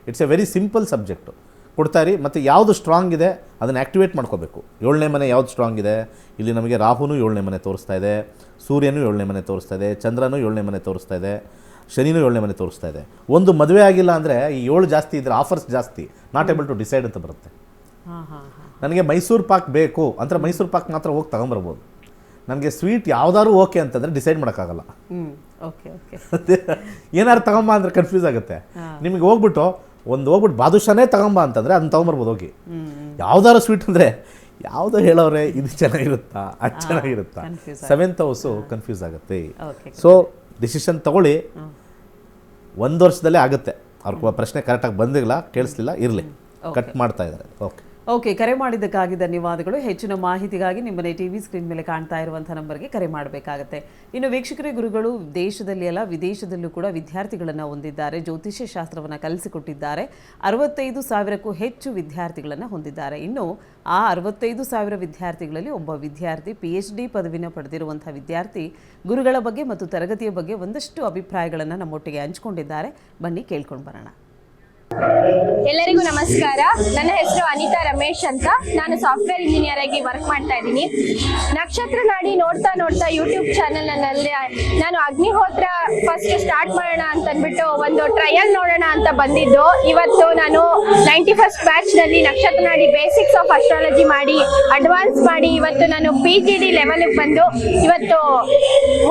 It's A very simple subject. ಕೊಡ್ತಾ ಇರಿ. ಮತ್ತು ಯಾವುದು ಸ್ಟ್ರಾಂಗ್ ಇದೆ ಅದನ್ನು ಆ್ಯಕ್ಟಿವೇಟ್ ಮಾಡ್ಕೋಬೇಕು. 7ನೇ ಮನೆ ಯಾವುದು ಸ್ಟ್ರಾಂಗ್ ಇದೆ, ಇಲ್ಲಿ ನಮಗೆ ರಾಹುನೂ 7ನೇ ಮನೆ ತೋರಿಸ್ತಾ ಇದೆ, ಸೂರ್ಯನೂ 7ನೇ ಮನೆ ತೋರಿಸ್ತಾ ಇದೆ, ಚಂದ್ರನೂ 7ನೇ ಮನೆ ತೋರಿಸ್ತಾ ಇದೆ, ಶನಿನೂ 7ನೇ ಮನೆ ತೋರಿಸ್ತಾ ಇದೆ. ಒಂದು ಮದುವೆ ಆಗಿಲ್ಲ ಅಂದರೆ ಈ 7 ಜಾಸ್ತಿ ಇದ್ದರೆ ಆಫರ್ಸ್ ಜಾಸ್ತಿ, ನಾಟ್ ಏಬಲ್ ಟು ಡಿಸೈಡ್ ಅಂತ ಬರುತ್ತೆ. ನನಗೆ ಮೈಸೂರು ಪಾಕ್ ಬೇಕು ಅಂದರೆ ಮೈಸೂರು ಪಾಕ್ ಮಾತ್ರ ಹೋಗಿ ತಗೊಂಬರ್ಬೋದು. ನನಗೆ ಸ್ವೀಟ್ ಯಾವ್ದಾದ್ರು ಓಕೆ ಅಂತಂದರೆ ಡಿಸೈಡ್ ಮಾಡೋಕ್ಕಾಗಲ್ಲ. ಏನಾದ್ರು ತಗೊಂಬ ಅಂದರೆ ಕನ್ಫ್ಯೂಸ್ ಆಗುತ್ತೆ. ನಿಮಗೆ ಹೋಗ್ಬಿಟ್ಟು ಬಾದುಷಾನೇ ತಗೊಂಬ ಅಂತಂದರೆ ಅದನ್ನ ತೊಗೊಂಬರ್ಬೋದು ಹೋಗಿ. ಯಾವ್ದಾದ್ರು ಸ್ವೀಟ್ ಅಂದರೆ ಯಾವುದೋ ಹೇಳೋರೆ ಇದು ಚೆನ್ನಾಗಿರುತ್ತಾ ಅದು ಚೆನ್ನಾಗಿರುತ್ತಾ, 7th ಹೌಸು ಕನ್ಫ್ಯೂಸ್ ಆಗುತ್ತೆ. ಸೊ ಡಿಸಿಷನ್ ತಗೊಳ್ಳಿ, 1 ವರ್ಷದಲ್ಲೇ ಆಗುತ್ತೆ. ಅವ್ರ ಪ್ರಶ್ನೆ ಕರೆಕ್ಟಾಗಿ ಬಂದಿಲ್ಲ, ಕೇಳಿಸ್ಲಿಲ್ಲ, ಇರಲಿ, ಕಟ್ ಮಾಡ್ತಾ ಇದ್ದಾರೆ. ಓಕೆ ಓಕೆ, ಕರೆ ಮಾಡಿದ್ದಕ್ಕಾಗಿ ಧನ್ಯವಾದಗಳು. ಹೆಚ್ಚಿನ ಮಾಹಿತಿಗಾಗಿ ನಿಮ್ಮನೆ ಟಿವಿ ಸ್ಕ್ರೀನ್ ಮೇಲೆ ಕಾಣ್ತಾ ಇರುವಂತಹ ನಂಬರ್ಗೆ ಕರೆ ಮಾಡಬೇಕಾಗತ್ತೆ. ಇನ್ನು ವೀಕ್ಷಕರೇ, ಗುರುಗಳು ದೇಶದಲ್ಲಿ ಅಲ್ಲ ವಿದೇಶದಲ್ಲೂ ಕೂಡ ವಿದ್ಯಾರ್ಥಿಗಳನ್ನು ಹೊಂದಿದ್ದಾರೆ. ಜ್ಯೋತಿಷ್ಯ ಶಾಸ್ತ್ರವನ್ನು ಕಲಿಸಿಕೊಟ್ಟಿದ್ದಾರೆ. 65,000ಕ್ಕೂ ಹೆಚ್ಚು ವಿದ್ಯಾರ್ಥಿಗಳನ್ನು ಹೊಂದಿದ್ದಾರೆ. ಇನ್ನು ಆ 65,000 ವಿದ್ಯಾರ್ಥಿಗಳಲ್ಲಿ ಒಬ್ಬ ವಿದ್ಯಾರ್ಥಿ PhD ಪದವಿನ ಪಡೆದಿರುವಂತಹ ವಿದ್ಯಾರ್ಥಿ ಗುರುಗಳ ಬಗ್ಗೆ ಮತ್ತು ತರಗತಿಯ ಬಗ್ಗೆ ಒಂದಷ್ಟು ಅಭಿಪ್ರಾಯಗಳನ್ನು ನಮ್ಮೊಟ್ಟಿಗೆ ಹಂಚಿಕೊಂಡಿದ್ದಾರೆ. ಬನ್ನಿ ಕೇಳ್ಕೊಂಡು ಬರೋಣ. ಎಲ್ಲರಿಗೂ ನಮಸ್ಕಾರ. ನನ್ನ ಹೆಸರು ಅನಿತಾ ರಮೇಶ್ ಅಂತ. ನಾನು ಸಾಫ್ಟ್ವೇರ್ ಇಂಜಿನಿಯರ್ ಆಗಿ ವರ್ಕ್ ಮಾಡ್ತಾ ಇದ್ದೀನಿ. ನಕ್ಷತ್ರ ನಾಡಿ ನೋಡ್ತಾ ನೋಡ್ತಾ ಯೂಟ್ಯೂಬ್ ಚಾನೆಲ್ ನಲ್ಲಿ ನಾನು ಅಗ್ನಿಹೋತ್ರ ಫಸ್ಟ್ ಸ್ಟಾರ್ಟ್ ಮಾಡೋಣ ಅಂತ ಅಂದ್ಬಿಟ್ಟು ಒಂದು ಟ್ರಯಲ್ ನೋಡೋಣ ಅಂತ ಬಂದಿದ್ದು. ಇವತ್ತು ನಾನು 91st ಬ್ಯಾಚ್ ನಲ್ಲಿ ನಕ್ಷತ್ರ ನಾಡಿ ಬೇಸಿಕ್ಸ್ ಆಫ್ ಅಸ್ಟ್ರಾಲಜಿ ಮಾಡಿ ಅಡ್ವಾನ್ಸ್ ಮಾಡಿ ಇವತ್ತು ನಾನು PGD ಲೆವೆಲ್ ಬಂದು ಇವತ್ತು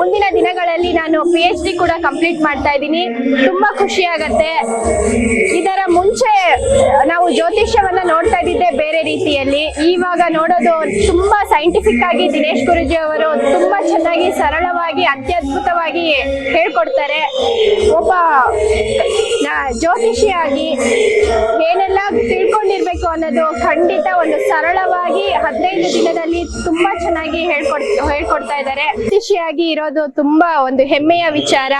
ಮುಂದಿನ ದಿನಗಳಲ್ಲಿ ನಾನು PhD ಕೂಡ ಕಂಪ್ಲೀಟ್ ಮಾಡ್ತಾ ಇದ್ದೀನಿ. ತುಂಬಾ ಖುಷಿ ಆಗತ್ತೆ. ಇದರ ಮುಂಚೆ ನಾವು ಜ್ಯೋತಿಷ್ಯವನ್ನ ನೋಡ್ತಾ ಇದ್ದಿದ್ದೆ ಬೇರೆ ರೀತಿಯಲ್ಲಿ, ಇವಾಗ ನೋಡೋದು ತುಂಬಾ ಸೈಂಟಿಫಿಕ್ ಆಗಿ ದಿನೇಶ್ ಗುರೂಜಿ ಅವರು ತುಂಬಾ ಚೆನ್ನಾಗಿ ಸರಳವಾಗಿ ಅತ್ಯದ್ಭುತವಾಗಿ ಹೇಳ್ಕೊಡ್ತಾರೆ. ಒಬ್ಬ ಜ್ಯೋತಿಷಿಯಾಗಿ ಏನೆಲ್ಲ ತಿಳ್ಕೊಂಡಿರ್ಬೇಕು ಅನ್ನೋದು ಖಂಡಿತ ಒಂದು ಸರಳವಾಗಿ 15 ದಿನದಲ್ಲಿ ತುಂಬಾ ಚೆನ್ನಾಗಿ ಹೇಳ್ಕೊಡ್ತಾ ಇದ್ದಾರೆ. ಜ್ಯೋತಿಷಿಯಾಗಿ ಇರೋದು ತುಂಬಾ ಒಂದು ಹೆಮ್ಮೆಯ ವಿಚಾರ.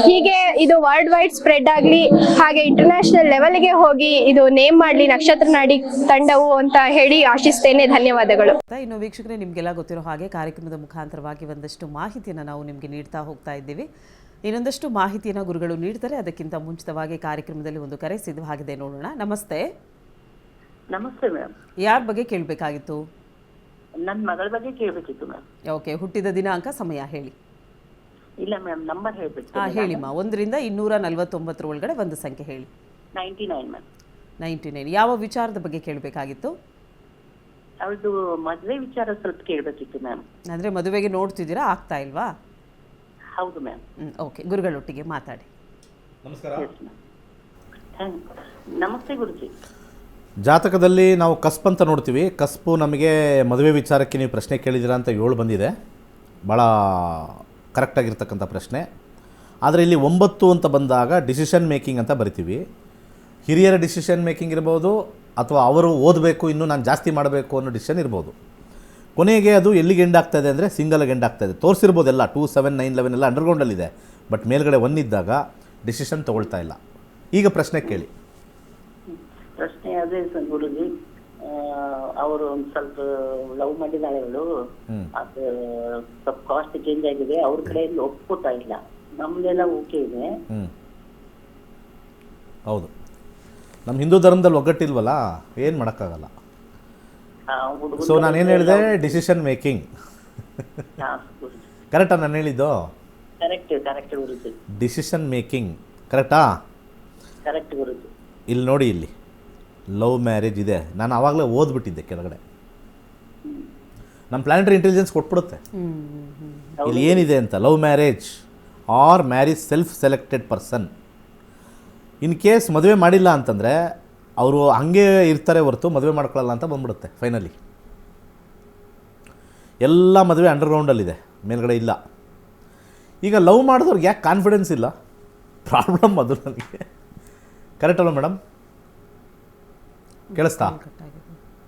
ಹೀಗೆ ಇದು ವರ್ಲ್ಡ್ ವೈಡ್ ಸ್ಪ್ರೆಡ್ ಆಗ್ಲಿ, ಹಾಗೆ ಇಂಟರ್ನ್ಯಾಷನಲ್ ಲೆವೆಲ್ಗೆ ಹೋಗಿ ಇದು ನೇಮ್ ಮಾಡ್ಲಿ ನಕ್ಷತ್ರ ನಾಡಿ ತಂಡವು ಅಂತ ಹೇಳಿ ಆಶಿಸ್ತೇನೆ. ಧನ್ಯವಾದಗಳು. ಇನ್ನು ವೀಕ್ಷಕರೇ, ನಿಮಗೆಲ್ಲ ಗೊತ್ತಿರೋ ಹಾಗೆ ಕಾರ್ಯಕ್ರಮದ ಮುಖಾಂತರವಾಗಿ ಒಂದಷ್ಟು ಮಾಹಿತಿಯನ್ನು ನಾವು ನಿಮಗೆ ನೀಡ್ತಾ ಹೋಗ್ತಾ ಇದ್ದೀವಿ. ಇನ್ನೊಂದಷ್ಟು ಮಾಹಿತಿಯನ್ನು ಗುರುಗಳು ನೀಡ್ತಾರೆ. ಅದಕ್ಕಿಂತ ಮುಂಚಿತವಾಗಿ ಕಾರ್ಯಕ್ರಮದಲ್ಲಿ ಒಂದು ಕರೆ ಸಿದ್ಧವಾಗಿದೆ, ನೋಡೋಣ. ನಮಸ್ತೆ. ನಮಸ್ತೆ ಮ್ಯಾಮ್. ಯಾರ ಬಗ್ಗೆ ಕೇಳಬೇಕಾಗಿತ್ತು? ನನ್ನ ಮಗಳ ಬಗ್ಗೆ ಕೇಳಬೇಕಿತ್ತು ಮ್ಯಾಮ್. ಓಕೆ, ಹುಟ್ಟಿದ ದಿನಾಂಕ, ಸಮಯ ಹೇಳಿ. ಇಲ್ಲ ಮ್ಯಾಮ್, ನಂಬರ್ ಹೇಳ್ಬೇಕು. ಹೇಳಿಮ್ಮ. 1ರಿಂದ 249 ಒಳಗಡೆ ಒಂದು ಸಂಖ್ಯೆ ಹೇಳಿ. 99 ಮ್ಯಾಮ್. 99. ಯಾವ ವಿಚಾರದ ಬಗ್ಗೆ ಕೇಳಬೇಕಾಗಿತ್ತು? ಅವಳದು ಮದುವೆ ವಿಚಾರ ಸ್ವಲ್ಪ ಕೇಳಬೇಕಿತ್ತು ಮ್ಯಾಮ್. ಅಂದರೆ ಮದುವೆಗೆ ನೋಡ್ತಿದ್ದೀರಾ, ಆಗ್ತಾ ಇಲ್ವಾ? ಹೌದು ಮ್ಯಾಮ್. ಓಕೆ, ಗುರುಗಳೊಟ್ಟಿಗೆ ಮಾತಾಡಿ. ನಮಸ್ಕಾರ. ನಮಸ್ತೆ ಗುರುಜಿ. ಜಾತಕದಲ್ಲಿ ನಾವು ಕಸ್ಪ್ ಅಂತ ನೋಡ್ತೀವಿ. ಕಸ್ಪು ನಮಗೆ ಮದುವೆ ವಿಚಾರಕ್ಕೆ ನೀವು ಪ್ರಶ್ನೆ ಕೇಳಿದ್ದೀರಾ ಅಂತ 7 ಬಂದಿದೆ. ಭಾಳ ಕರೆಕ್ಟಾಗಿರ್ತಕ್ಕಂಥ ಪ್ರಶ್ನೆ. ಆದರೆ ಇಲ್ಲಿ 9 ಅಂತ ಬಂದಾಗ ಡಿಸಿಷನ್ ಮೇಕಿಂಗ್ ಅಂತ ಬರಿತೀವಿ. ಹಿರಿಯರ ಡಿಸಿಷನ್ ಮೇಕಿಂಗ್ ಇರ್ಬೋದು, ಅಥವಾ ಅವರು ಓದಬೇಕು, ಇನ್ನೂ ನಾನು ಜಾಸ್ತಿ ಮಾಡಬೇಕು ಅನ್ನೋ ಡಿಸಿಷನ್ ಇರ್ಬೋದು. ಕೊನೆಗೆ ಅದು ಎಲ್ಲಿಗೆ ಎಂಡ್ ಆಗ್ತಾಯಿದೆ ಅಂದರೆ ಸಿಂಗಲ್ಗೆ ಎಂಡ್ ಆಗ್ತಾಯಿದೆ. ತೋರಿಸಿರ್ಬೋದು ಎಲ್ಲ 2, 7, 9, 11 ಎಲ್ಲ ಅಂಡರ್ಗ್ರೌಂಡಲ್ಲಿದೆ. ಬಟ್ ಮೇಲ್ಗಡೆ 1 ಇದ್ದಾಗ ಡಿಸಿಷನ್ ತೊಗೊಳ್ತಾ ಇಲ್ಲ. ಈಗ ಪ್ರಶ್ನೆ ಕೇಳಿ. ಪ್ರಶ್ನೆ ಅದೇ ಸರ್ ಗುರುಜಿ, ಅವರು ಒಂದು ಸ್ವಲ್ಪ ಲವ್ ಮಾಡಿದಾಳೆ ಅವಳು. ಅದು ಸ್ವಲ್ಪ ಕಾಸ್ಟ್ ಚೇಂಜ್ ಆಗಿದೆ. ಅವ್ರ ಕಡೆಯಿಂದ ಒಪ್ಕೋತಾ ಇಲ್ಲ. ನಮ್ದೆಲ್ಲ ಓಕೆ ಇದೆ. ಹೌದು, ನಮ್ಮ ಹಿಂದೂ ಧರ್ಮದಲ್ಲಿ ಒಗ್ಗಟ್ಟಿಲ್ವಲ್ಲ, ಏನು ಮಾಡೋಕ್ಕಾಗಲ್ಲ. ಸೊ ನಾನೇನು ಹೇಳಿದೆ? Decision making. ಕರೆಕ್ಟಾ ನಾನು ಹೇಳಿದ್ದು? ಕರೆಕ್ಟ್ ಗುರುಜಿ. ಡಿಸಿಷನ್ ಮೇಕಿಂಗ್ ಕರೆಕ್ಟಾ? ಕರೆಕ್ಟ್ ಗುರುಜಿ. ಇಲ್ಲಿ ನೋಡಿ, ಇಲ್ಲಿ ಲವ್ ಮ್ಯಾರೇಜ್ ಇದೆ. ನಾನು ಆವಾಗಲೇ ಓದ್ಬಿಟ್ಟಿದ್ದೆ ಕೆಳಗಡೆ. ನಮ್ಮ ಪ್ಲಾನೆಟರಿ ಇಂಟೆಲಿಜೆನ್ಸ್ ಕೊಟ್ಬಿಡುತ್ತೆ ಇಲ್ಲಿ ಏನಿದೆ ಅಂತ. Love marriage R marriage self selected person. In case ಮದುವೆ ಮಾಡಿಲ್ಲ ಅಂತಂದರೆ ಅವರು ಹಂಗೆ ಇರ್ತಾರೆ ಹೊರತು ಮದುವೆ ಮಾಡ್ಕೊಳ್ಳಲ್ಲ ಅಂತ ಬಂದ್ಬಿಡುತ್ತೆ ಫೈನಲಿ. ಎಲ್ಲ ಮದುವೆ ಅಂಡರ್ಗ್ರೌಂಡಲ್ಲಿದೆ, ಮೇಲ್ಗಡೆ ಇಲ್ಲ. ಈಗ ಲವ್ ಮಾಡಿದವ್ರಿಗೆ ಯಾಕೆ ಕಾನ್ಫಿಡೆನ್ಸ್ ಇಲ್ಲ? ಪ್ರಾಬ್ಲಮ್ ಅದು ನನಗೆ. ಕರೆಕ್ಟ್ ಅಲ್ಲ ಮೇಡಮ್? ಕೇಳಿಸ್ತಾ?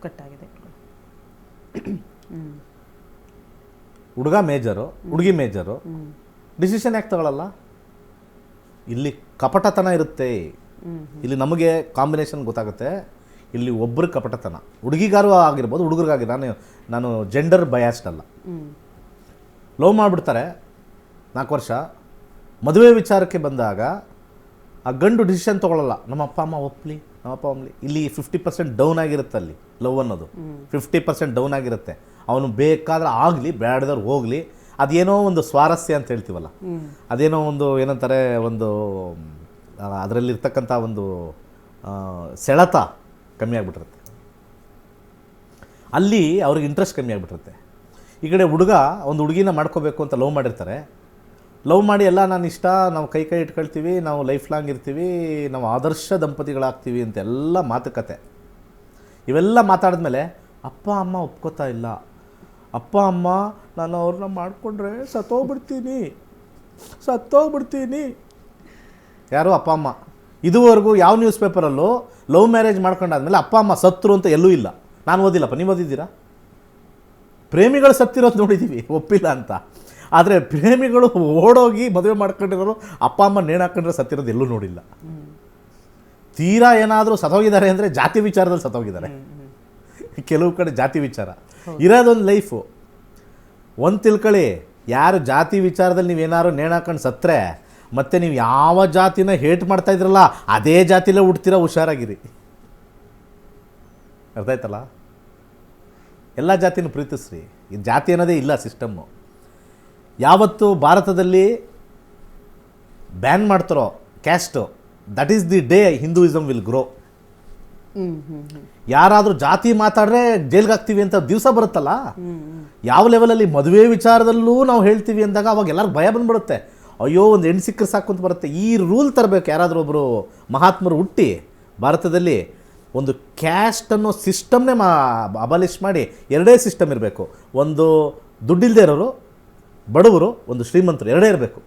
ಕಟ್ಟಾಗಿದೆ. ಹುಡುಗ ಮೇಜರು, ಹುಡುಗಿ ಮೇಜರು, ಡಿಸಿಷನ್ ಯಾಕೆ ತಗೊಳ್ಳಲ್ಲ? ಇಲ್ಲಿ ಕಪಟತನ ಇರುತ್ತೆ. ಇಲ್ಲಿ ನಮಗೆ ಕಾಂಬಿನೇಷನ್ ಗೊತ್ತಾಗುತ್ತೆ. ಇಲ್ಲಿ ಒಬ್ಬರು ಕಪಟತನ, ಹುಡುಗಿಗಾರು ಆಗಿರ್ಬೋದು, ಹುಡುಗರಿಗಾಗಿ. ನಾನು ಜೆಂಡರ್ ಬಯಾಸ್ಡ್ ಅಲ್ಲ. ಲವ್ ಮಾಡಿಬಿಡ್ತಾರೆ 4 ವರ್ಷ. ಮದುವೆ ವಿಚಾರಕ್ಕೆ ಬಂದಾಗ ಆ ಗಂಡು ಡಿಸಿಷನ್ ತೊಗೊಳ್ಳಲ್ಲ. ನಮ್ಮ ಅಪ್ಪ ಅಮ್ಮ ಒಪ್ಪಲಿ. ಇಲ್ಲಿ 50% ಡೌನ್ ಆಗಿರುತ್ತೆ. ಅಲ್ಲಿ ಲವ್ ಅನ್ನೋದು 50% ಡೌನ್ ಆಗಿರುತ್ತೆ. ಅವನು ಬೇಕಾದ್ರೆ ಆಗಲಿ, ಬೇಡದವ್ರು ಹೋಗಲಿ. ಅದೇನೋ ಒಂದು ಸ್ವಾರಸ್ಯ ಅಂತ ಹೇಳ್ತೀವಲ್ಲ, ಅದೇನೋ ಒಂದು ಏನಂತಾರೆ, ಒಂದು ಅದರಲ್ಲಿರ್ತಕ್ಕಂಥ ಒಂದು ಸೆಳೆತ ಕಮ್ಮಿ ಆಗಿಬಿಟ್ಟಿರುತ್ತೆ. ಅಲ್ಲಿ ಅವ್ರಿಗೆ ಇಂಟ್ರೆಸ್ಟ್ ಕಮ್ಮಿ ಆಗಿಬಿಟ್ಟಿರುತ್ತೆ. ಈ ಕಡೆ ಹುಡುಗ ಒಂದು ಹುಡುಗಿನ ಮಾಡ್ಕೋಬೇಕು ಅಂತ ಲವ್ ಮಾಡಿರ್ತಾರೆ. ಲವ್ ಮಾಡಿ ಎಲ್ಲ ನಾನು ಇಷ್ಟ, ನಾವು ಕೈ ಇಟ್ಕೊಳ್ತೀವಿ, ನಾವು ಲೈಫ್ ಲಾಂಗ್ ಇರ್ತೀವಿ, ನಾವು ಆದರ್ಶ ದಂಪತಿಗಳಾಗ್ತೀವಿ ಅಂತ ಎಲ್ಲ ಮಾತುಕತೆ. ಇವೆಲ್ಲ ಮಾತಾಡಿದ್ಮೇಲೆ ಅಪ್ಪ ಅಮ್ಮ ಒಪ್ಕೋತಾ ಇಲ್ಲ. ಅಪ್ಪ ಅಮ್ಮ ನಾನು ಅವ್ರನ್ನ ಮಾಡಿಕೊಂಡ್ರೆ ಸತ್ತೋಗ್ಬಿಡ್ತೀನಿ. ಯಾರು? ಅಪ್ಪ ಅಮ್ಮ. ಇದುವರೆಗೂ ಯಾವ ನ್ಯೂಸ್ ಪೇಪರಲ್ಲೂ ಲವ್ ಮ್ಯಾರೇಜ್ ಮಾಡ್ಕೊಂಡಾದ್ಮೇಲೆ ಅಪ್ಪ ಅಮ್ಮ ಸತ್ರು ಅಂತ ಎಲ್ಲೂ ಇಲ್ಲ. ನಾನು ಓದಿಲ್ಲಪ್ಪ, ನೀವು ಓದಿದ್ದೀರಾ? ಪ್ರೇಮಿಗಳು ಸತ್ತಿರೋದು ನೋಡಿದ್ದೀವಿ, ಒಪ್ಪಿಲ್ಲ ಅಂತ. ಆದರೆ ಪ್ರೇಮಿಗಳು ಓಡೋಗಿ ಮದುವೆ ಮಾಡ್ಕೊಂಡಿರೋರು ಅಪ್ಪ ಅಮ್ಮ ನೇಣು ಹಾಕೊಂಡ್ರೆ ಸತ್ತಿರೋದು ಎಲ್ಲೂ ನೋಡಿಲ್ಲ. ತೀರಾ ಏನಾದರೂ ಸತ್ತೋಗಿದ್ದಾರೆ ಅಂದರೆ ಜಾತಿ ವಿಚಾರದಲ್ಲಿ ಸತ್ತೋಗಿದ್ದಾರೆ. ಕೆಲವು ಕಡೆ ಜಾತಿ ವಿಚಾರ ಇರೋದೊಂದು ಲೈಫು. ಒಂದು ತಿಳ್ಕೊಳ್ಳಿ, ಯಾರು ಜಾತಿ ವಿಚಾರದಲ್ಲಿ ನೀವೇನಾದ್ರು ನೇಣು ಹಾಕೊಂಡು ಸತ್ತರೆ ಮತ್ತು ನೀವು ಯಾವ ಜಾತಿನ ಹೇಟ್ ಮಾಡ್ತಾ ಇದ್ರಲ್ಲ ಅದೇ ಜಾತಿಲೇ ಹುಡ್ತೀರ, ಹುಷಾರಾಗಿರಿ. ಅರ್ಥ ಆಯ್ತಲ್ಲ? ಎಲ್ಲ ಜಾತಿನೂ ಪ್ರೀತಿಸ್ರಿ. ಈ ಜಾತಿ ಅನ್ನೋದೇ ಇಲ್ಲ ಸಿಸ್ಟಮ್ಮು. ಯಾವತ್ತು ಭಾರತದಲ್ಲಿ ಬ್ಯಾನ್ ಮಾಡ್ತಾರೋ caste, that is the day Hinduism will grow. ಯಾರಾದರೂ ಜಾತಿ ಮಾತಾಡ್ರೆ ಜೈಲ್ಗೆ ಹಾಕ್ತೀವಿ ಅಂತ ದಿವಸ ಬರುತ್ತಲ್ಲ, ಯಾವ ಲೆವೆಲಲ್ಲಿ ಮದುವೆ ವಿಚಾರದಲ್ಲೂ ನಾವು ಹೇಳ್ತೀವಿ ಅಂದಾಗ ಅವಾಗ ಎಲ್ಲರಿಗೂ ಭಯ ಬಂದ್ಬಿಡುತ್ತೆ. ಅಯ್ಯೋ, ಒಂದು ಹೆಣ್ಣು ಸಿಕ್ಕರೆ ಸಾಕು ಅಂತ ಬರುತ್ತೆ. ಈ ರೂಲ್ ತರಬೇಕು. ಯಾರಾದರೂ ಒಬ್ಬರು ಮಹಾತ್ಮರು ಹುಟ್ಟಿ ಭಾರತದಲ್ಲಿ ಒಂದು ಕ್ಯಾಸ್ಟ್ ಅನ್ನೋ ಸಿಸ್ಟಮ್ನೇ ಅಬಲಿಷ್ ಮಾಡಿ ಎರಡೇ ಸಿಸ್ಟಮ್ ಇರಬೇಕು. ಒಂದು ದುಡ್ಡಿಲ್ಲದೆ ಇರೋರು, ಬಡವರು, ಒಂದು ಶ್ರೀಮಂತರು, ಎರಡೇ ಇರಬೇಕು.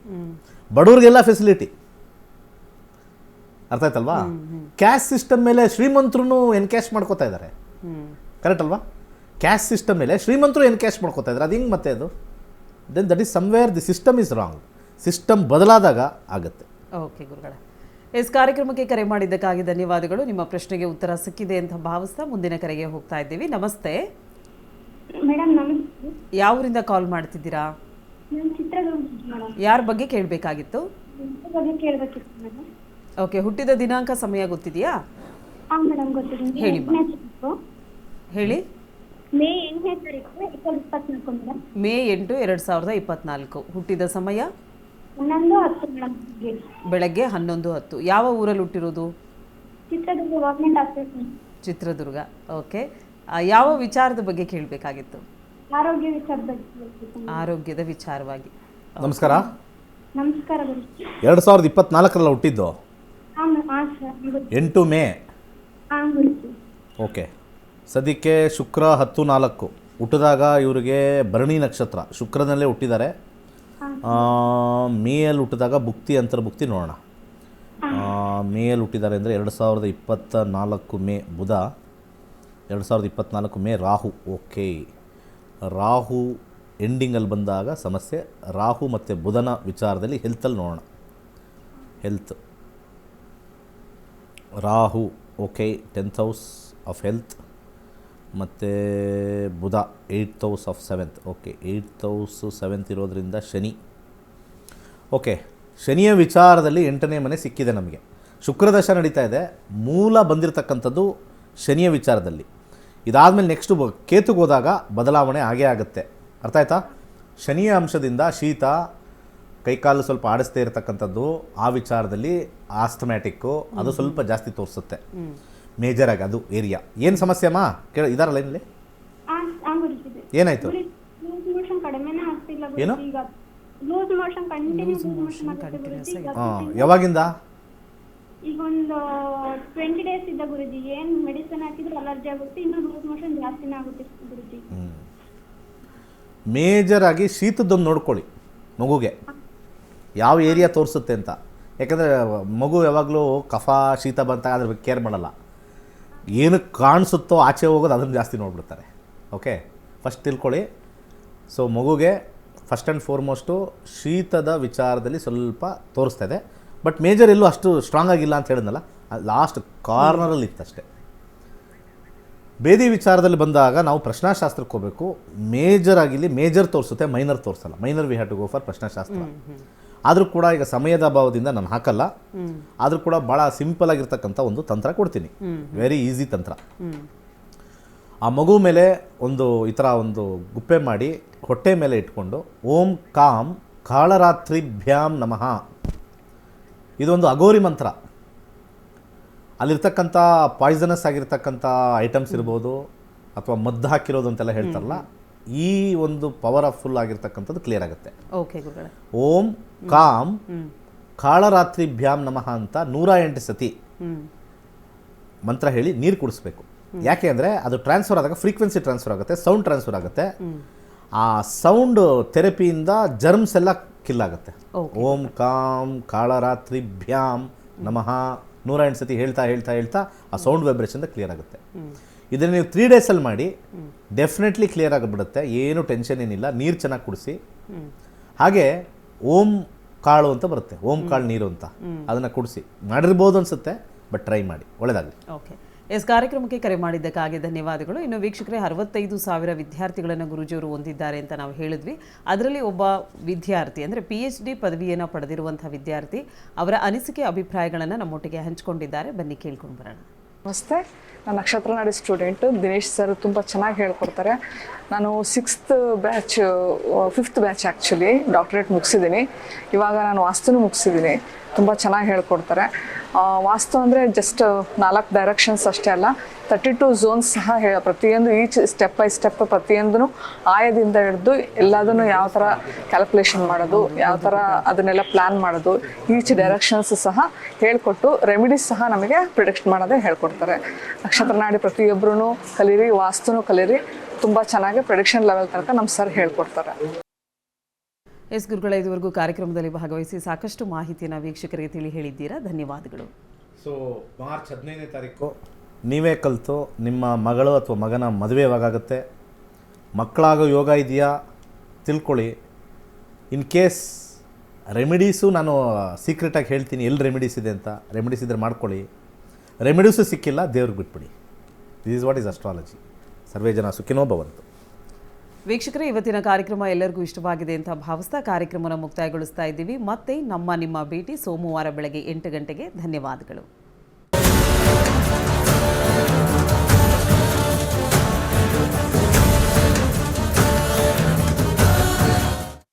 ಬಡವ್ರಿಗೆಲ್ಲ ಫೆಸಿಲಿಟಿ. ಅರ್ಥ ಆಯ್ತಲ್ವಾ? ಕ್ಯಾಸ್ಟ್ ಸಿಸ್ಟಮ್ ಮೇಲೆ ಶ್ರೀಮಂತರು ಎನ್ಕ್ಯಾಶ್ ಮಾಡ್ಕೋತಾ ಇದ್ದಾರೆ. ಕರೆಕ್ಟ್ ಅಲ್ವಾ? ಕ್ಯಾಸ್ಟ್ ಸಿಸ್ಟಮ್ ಮೇಲೆ ಶ್ರೀಮಂತರು ಎನ್ಕ್ಯಾಶ್ ಮಾಡ್ಕೋತಾ ಇದ್ದಾರೆ. ಅದು ಹಿಂಗೆ ಮತ್ತೆ ಅದು then that is somewhere the system is wrong. System ಬದಲಾದಾಗ ಆಗುತ್ತೆ. ಓಕೆ ಗುರುಗಳೇ, ಎಸ್ ಕಾರ್ಯಕ್ರಮಕ್ಕೆ ಕರೆ ಮಾಡಿದ್ದಕ್ಕಾಗಿ ಧನ್ಯವಾದಗಳು. ನಿಮ್ಮ ಪ್ರಶ್ನೆಗೆ ಉತ್ತರ ಸಿಕ್ಕಿದೆ ಅಂತ ಭಾವಿಸ್ತಾ ಮುಂದಿನ ಕರೆಗೆ ಹೋಗ್ತಾ ಇದ್ದೀವಿ. ನಮಸ್ತೆ ಮೇಡಮ್. ನಮಸ್ತೆ. ಯಾವ ಊರಿಂದ ಕಾಲ್ ಮಾಡ್ತಿದ್ದೀರಾ? ನಾನು ಚಿತ್ರದುರ್ಗ ಮೇಡಮ್. ಯಾರ ಬಗ್ಗೆ ಕೇಳಬೇಕಾಗಿತ್ತು? ಬಗ್ಗೆ ಕೇಳಬೇಕಿತ್ತು ಮೇಡಮ್. ಓಕೆ, ಹುಟ್ಟಿದ ದಿನಾಂಕ ಸಮಯ ಗೊತ್ತಿದೆಯಾ? ಹಾಂ ಮೇಡಮ್, ಗೊತ್ತಿದೆ. ಹೇಳಿ ಹೇಳಿ. ಮೇ 8ನೇ ತಾರೀಕು 2024 ಮೇಡಮ್. ಮೇ 8, 2024. ಹುಟ್ಟಿದ ಸಮಯ 11:10 ಮೇಡಮ್. ಬೆಳಗ್ಗೆ 11:10. ಯಾವ ಊರಲ್ಲಿ ಹುಟ್ಟಿರೋದು? Chitradurga government hospital. Chitradurga. Okay, ಯಾವ ವಿಚಾರದ ಬಗ್ಗೆ ಕೇಳಬೇಕಾಗಿತ್ತು? ಆರೋಗ್ಯ ವಿಚಾರದ ಬಗ್ಗೆ. ಆರೋಗ್ಯದ ವಿಚಾರವಾಗಿ. ನಮಸ್ಕಾರ. ನಮಸ್ಕಾರ. 2024 ಹುಟ್ಟಿದ್ದು? ಹಾಂ ಸರ್. 8 ಮೇ. ಹಾಂ ಗುರುಜಿ. ಓಕೆ. ಸದ್ಯಕ್ಕೆ ಶುಕ್ರ 10-4 ಹುಟ್ಟಿದಾಗ ಇವರಿಗೆ ಭರಣಿ ನಕ್ಷತ್ರ, ಶುಕ್ರನಲ್ಲೇ ಹುಟ್ಟಿದ್ದಾರೆ. ಮೇಯಲ್ಲಿ ಹುಟ್ಟಿದಾಗ ಭುಕ್ತಿ ಅಂತರ್ಭುಕ್ತಿ ನೋಡೋಣ. ಮೇಯಲ್ಲಿ ಹುಟ್ಟಿದ್ದಾರೆ ಅಂದರೆ 2024 ಮೇ ಬುಧ, 2024 ಮೇ ರಾಹು. ಓಕೆ, ರಾಹು ಎಂಡಿಂಗಲ್ಲಿ ಬಂದಾಗ ಸಮಸ್ಯೆ. ರಾಹು ಮತ್ತು ಬುಧನ ವಿಚಾರದಲ್ಲಿ ಹೆಲ್ತಲ್ಲಿ ನೋಡೋಣ. Health Rahu okay 10th house of health, ಮತ್ತು ಬುಧ 8th house of 7th. Okay, 8th house 7th ಇರೋದ್ರಿಂದ ಶನಿ. ಓಕೆ, ಶನಿಯ ವಿಚಾರದಲ್ಲಿ 8ನೇ ಮನೆ ಸಿಕ್ಕಿದೆ ನಮಗೆ. ಶುಕ್ರದಶ ನಡೀತಾ ಇದೆ. ಮೂಲ ಬಂದಿರತಕ್ಕಂಥದ್ದು ಶನಿಯ ವಿಚಾರದಲ್ಲಿ. ಇದಾದಮೇಲೆ ನೆಕ್ಸ್ಟು ಕೇತುಗೆ ಹೋದಾಗ ಬದಲಾವಣೆ ಆಗೇ ಆಗುತ್ತೆ. ಅರ್ಥ ಆಯ್ತಾ? ಶನಿಯ ಅಂಶದಿಂದ ಶೀತ, ಕೈಕಾಲು ಸ್ವಲ್ಪ ಆಡಿಸ್ದೇ ಇರತಕ್ಕಂಥದ್ದು, ಆ ವಿಚಾರದಲ್ಲಿ ಆಸ್ಥಮ್ಯಾಟಿಕ್ಕು ಅದು ಸ್ವಲ್ಪ ಜಾಸ್ತಿ ತೋರಿಸುತ್ತೆ ಮೇಜರಾಗಿ. ಅದು ಏರಿಯಾ. ಏನು ಸಮಸ್ಯೆ ಅಮ್ಮ? ಇದಾರಲ್ಲ ಏನಲ್ಲಿ? ಹಾಂ ಗುರುಜಿ. ಏನಾಯಿತು? ಲೂಸ್ ಮೋಷನ್ ಕಡಿಮೆನೇ ಆಗ್ತಿಲ್ಲ ಏನು? ಗುರುಜಿ. ಈಗ ಲೂಸ್ ಮೋಷನ್ ಕಂಟಿನ್ಯೂಸ್ ಮೋಷನ್ ಆಗುತ್ತೆ ಗುರುಜಿ. ಯಾವಾಗಿಂದ? ಈಗ ಒಂದು 20 ಡೇಸ್ ಇದ್ದ ಗುರುಜಿ. ಏನು ಮೆಡಿಸಿನ್ ಹಾಕಿದ್ರೆ ಅಲರ್ಜಿ ಆಗುತ್ತೆ, ಇನ್ನು ಲೂಸ್ ಮೋಷನ್ ಜಾಸ್ತಿನೇ ಆಗುತ್ತೆ ಗುರುಜಿ. ಮೇಜರಾಗಿ ಶೀತದ್ದೊಂದು ನೋಡ್ಕೊಳ್ಳಿ ಮಗುಗೆ, ಯಾವ ಏರಿಯಾ ತೋರಿಸುತ್ತೆ ಅಂತ. ಯಾಕಂದರೆ ಮಗು ಯಾವಾಗಲೂ ಕಫ ಶೀತ ಬಂತಾಗ ಅದ್ರ ಬಗ್ಗೆ ಕೇರ್ ಮಾಡಲ್ಲ. ಏನಕ್ಕೆ ಕಾಣಿಸುತ್ತೋ ಆಚೆ ಹೋಗೋದು ಅದನ್ನು ಜಾಸ್ತಿ ನೋಡ್ಬಿಡ್ತಾರೆ. ಓಕೆ, ಫಸ್ಟ್ ತಿಳ್ಕೊಳ್ಳಿ. ಸೊ ಮಗುಗೆ ಫಸ್ಟ್ ಆ್ಯಂಡ್ ಫಾರ್ಮೋಸ್ಟು ಶೀತದ ವಿಚಾರದಲ್ಲಿ ಸ್ವಲ್ಪ ತೋರಿಸ್ತಾ ಇದೆ. ಬಟ್ ಮೇಜರ್ ಎಲ್ಲೂ ಅಷ್ಟು ಸ್ಟ್ರಾಂಗ್ ಆಗಿಲ್ಲ ಅಂತ ಹೇಳಿದ್ನಲ್ಲ, ಲಾಸ್ಟ್ ಕಾರ್ನರಲ್ಲಿ ಇತ್ತಷ್ಟೇ. ಬೇದಿ ವಿಚಾರದಲ್ಲಿ ಬಂದಾಗ ನಾವು ಪ್ರಶ್ನಾಶಾಸ್ತ್ರಕ್ಕೆ ಹೋಗಬೇಕು. ಮೇಜರ್ ಆಗಿಲ್ಲಿ ಮೇಜರ್ ತೋರಿಸುತ್ತೆ, ಮೈನರ್ ತೋರಿಸಲ್ಲ. Minor we have to go for ಪ್ರಶ್ನಾಶಾಸ್ತ್ರ. ಆದರೂ ಕೂಡ ಈಗ ಸಮಯದ ಅಭಾವದಿಂದ ನಾನು ಹಾಕಲ್ಲ. ಆದರೂ ಕೂಡ ಭಾಳ ಸಿಂಪಲ್ ಆಗಿರ್ತಕ್ಕಂಥ ಒಂದು ತಂತ್ರ ಕೊಡ್ತೀನಿ, ವೆರಿ ಈಸಿ ತಂತ್ರ. ಆ ಮಗು ಮೇಲೆ ಒಂದು ಈ ಥರ ಒಂದು ಗುಪ್ಪೆ ಮಾಡಿ ಹೊಟ್ಟೆ ಮೇಲೆ ಇಟ್ಕೊಂಡು ಓಂ ಕಾಂ ಕಾಳರಾತ್ರಿಭ್ಯಾಂ ನಮಃ, ಇದೊಂದು ಅಗೋರಿ ಮಂತ್ರ. ಅಲ್ಲಿರ್ತಕ್ಕಂಥ ಪಾಯ್ಸನಸ್ ಆಗಿರ್ತಕ್ಕಂಥ ಐಟಮ್ಸ್ ಇರ್ಬೋದು, ಅಥವಾ ಮದ್ದು ಹಾಕಿರೋದು ಅಂತೆಲ್ಲ ಹೇಳ್ತಾರಲ್ಲ, ಈ ಒಂದು ಪವರ್ಫುಲ್ ಆಗಿರ್ತಕ್ಕಂಥದ್ದು ಕ್ಲಿಯರ್ ಆಗುತ್ತೆ. ಓಕೆ ಗುರುಗಳೇ. ಓಂ ಕಾಂ ಕಾಳರಾತ್ರಿಭ್ಯಾಂ ನಮಃ ಅಂತ 108 ಸತಿ ಮಂತ್ರ ಹೇಳಿ ನೀರು ಕುಡಿಸ್ಬೇಕು. ಯಾಕೆ ಅಂದರೆ ಅದು ಟ್ರಾನ್ಸ್ಫರ್ ಆದಾಗ ಫ್ರೀಕ್ವೆನ್ಸಿ ಟ್ರಾನ್ಸ್ಫರ್ ಆಗುತ್ತೆ, ಸೌಂಡ್ ಟ್ರಾನ್ಸ್ಫರ್ ಆಗುತ್ತೆ. ಆ ಸೌಂಡ್ ಥೆರಪಿಯಿಂದ ಜರ್ಮ್ಸ್ ಎಲ್ಲ ಕಿಲ್ ಆಗುತ್ತೆ. ಓಂ ಕಾಂ ಕಾಳರಾತ್ರಿಭ್ಯಾಂ ನಮಃ 108 ಸತಿ ಹೇಳ್ತಾ ಹೇಳ್ತಾ ಹೇಳ್ತಾ ಆ ಸೌಂಡ್ ವೈಬ್ರೇಷನ್ ಕ್ಲಿಯರ್ ಆಗುತ್ತೆ. ಇದನ್ನು ನೀವು 3 ಡೇಸಲ್ಲಿ ಮಾಡಿ ಡೆಫಿನೆಟ್ಲಿ ಕ್ಲಿಯರ್ ಆಗಿಬಿಡುತ್ತೆ. ಏನು ಟೆನ್ಷನ್ ಏನಿಲ್ಲ. ನೀರು ಚೆನ್ನಾಗಿ ಕುಡಿಸಿ. ಹಾಗೆ ಓಂ ಕಾಳು ಅಂತ ಬರುತ್ತೆ, ಓಂ ಕಾಳು ನೀರು ಅಂತ, ಅದನ್ನು ಕುಡಿಸಿ. ಮಾಡಿರ್ಬೋದು ಅನಿಸುತ್ತೆ, ಬಟ್ ಟ್ರೈ ಮಾಡಿ, ಒಳ್ಳೆಯದಾಗಲಿ. ಓಕೆ ಎಸ್, ಕಾರ್ಯಕ್ರಮಕ್ಕೆ ಕರೆ ಮಾಡಿದ್ದಕ್ಕಾಗಿ ಧನ್ಯವಾದಗಳು. ಇನ್ನು ವೀಕ್ಷಕರೇ, 65,000 ವಿದ್ಯಾರ್ಥಿಗಳನ್ನು ಗುರೂಜಿಯವರು ಹೊಂದಿದ್ದಾರೆ ಅಂತ ನಾವು ಹೇಳಿದ್ವಿ. ಅದರಲ್ಲಿ ಒಬ್ಬ ವಿದ್ಯಾರ್ಥಿ ಅಂದರೆ PhD ಪದವಿಯನ್ನು ಪಡೆದಿರುವಂಥ ವಿದ್ಯಾರ್ಥಿ ಅವರ ಅನಿಸಿಕೆ ಅಭಿಪ್ರಾಯಗಳನ್ನು ನಮ್ಮೊಟ್ಟಿಗೆ ಹಂಚಿಕೊಂಡಿದ್ದಾರೆ. ಬನ್ನಿ ಕೇಳ್ಕೊಂಡು ಬರೋಣ. ನಮಸ್ತೆ, ನಾನು ನಕ್ಷತ್ರ ನಾಡಿ ಸ್ಟೂಡೆಂಟ್. ದಿನೇಶ್ ಸರ್ ತುಂಬ ಚೆನ್ನಾಗಿ ಹೇಳ್ಕೊಡ್ತಾರೆ. ನಾನು 6th batch 5th batch actually doctorate ಮುಗಿಸಿದ್ದೀನಿ. ಇವಾಗ ನಾನು ವಾಸ್ತುನೂ ಮುಗಿಸಿದ್ದೀನಿ. ತುಂಬ ಚೆನ್ನಾಗಿ ಹೇಳ್ಕೊಡ್ತಾರೆ. ವಾಸ್ತು ಅಂದರೆ ಜಸ್ಟ್ 4 ಡೈರೆಕ್ಷನ್ಸ್ ಅಷ್ಟೇ ಅಲ್ಲ, 32 ಝೋನ್ಸ್ ಸಹ ಪ್ರತಿಯೊಂದು ಈಚ್ ಸ್ಟೆಪ್ ಬೈ ಸ್ಟೆಪ್ ಪ್ರತಿಯೊಂದೂ ಆಯದಿಂದ ಹಿಡಿದು ಎಲ್ಲದನ್ನು ಯಾವ ಥರ ಕ್ಯಾಲ್ಕುಲೇಷನ್ ಮಾಡೋದು, ಯಾವ ಥರ ಅದನ್ನೆಲ್ಲ ಪ್ಲ್ಯಾನ್ ಮಾಡೋದು, ಈಚ್ ಡೈರೆಕ್ಷನ್ಸ್ ಸಹ ಹೇಳ್ಕೊಟ್ಟು ರೆಮಿಡೀಸ್ ಸಹ ನಮಗೆ ಪ್ರಿಡಿಕ್ಟ್ ಮಾಡೋದೇ ಹೇಳ್ಕೊಡ್ತಾರೆ. ನಕ್ಷತ್ರ ನಾಡಿ ಪ್ರತಿಯೊಬ್ಬರೂ ಕಲೀರಿ, ವಾಸ್ತುನೂ ಕಲೀರಿ. ತುಂಬ ಚೆನ್ನಾಗಿ ಪ್ರಿಡಿಕ್ಷನ್ ಲೆವೆಲ್ ತನಕ ನಮ್ಮ ಸರ್ ಹೇಳ್ಕೊಡ್ತಾರೆ. ಎಸ್ ಗುರುಗಳ, ಇದುವರೆಗೂ ಕಾರ್ಯಕ್ರಮದಲ್ಲಿ ಭಾಗವಹಿಸಿ ಸಾಕಷ್ಟು ಮಾಹಿತಿಯನ್ನು ವೀಕ್ಷಕರಿಗೆ ತಿಳಿ ಹೇಳಿದ್ದೀರಾ. ಧನ್ಯವಾದಗಳು. ಸೊ ಮಾರ್ಚ್ 15ನೇ ತಾರೀಕು ನೀವೇ ಕಲಿತು ನಿಮ್ಮ ಮಗಳು ಅಥವಾ ಮಗನ ಮದುವೆ ಯಾವಾಗುತ್ತೆ, ಮಕ್ಕಳಾಗೋ ಯೋಗ ಇದೆಯಾ ತಿಳ್ಕೊಳ್ಳಿ. ಇನ್ ಕೇಸ್ ರೆಮಿಡೀಸು ನಾನು ಸೀಕ್ರೆಟಾಗಿ ಹೇಳ್ತೀನಿ ಎಲ್ಲಿ ರೆಮಿಡೀಸ್ ಇದೆ ಅಂತ. ರೆಮಿಡೀಸ್ ಇದ್ದರೆ ಮಾಡ್ಕೊಳ್ಳಿ. ರೆಮಿಡೀಸು ಸಿಕ್ಕಿಲ್ಲ, ದೇವ್ರಿಗೆ ಬಿಟ್ಬಿಡಿ. This is what is astrology. ಸರ್ವೇ ಜನ ಸುಖಿನೋ ಭವಂತು. ವೀಕ್ಷಕರೇ, ಇವತ್ತಿನ ಕಾರ್ಯಕ್ರಮ ಎಲ್ಲರಿಗೂ ಇಷ್ಟವಾಗಿದೆ ಅಂತ ಭಾವಿಸ್ತಾ ಕಾರ್ಯಕ್ರಮನ ಮುಕ್ತಾಯಗೊಳಿಸ್ತಾ ಇದ್ದೀವಿ. ಮತ್ತೆ ನಿಮ್ಮ ಭೇಟಿ ಸೋಮವಾರ ಬೆಳಗ್ಗೆ 8 ಗಂಟೆಗೆ. ಧನ್ಯವಾದಗಳು.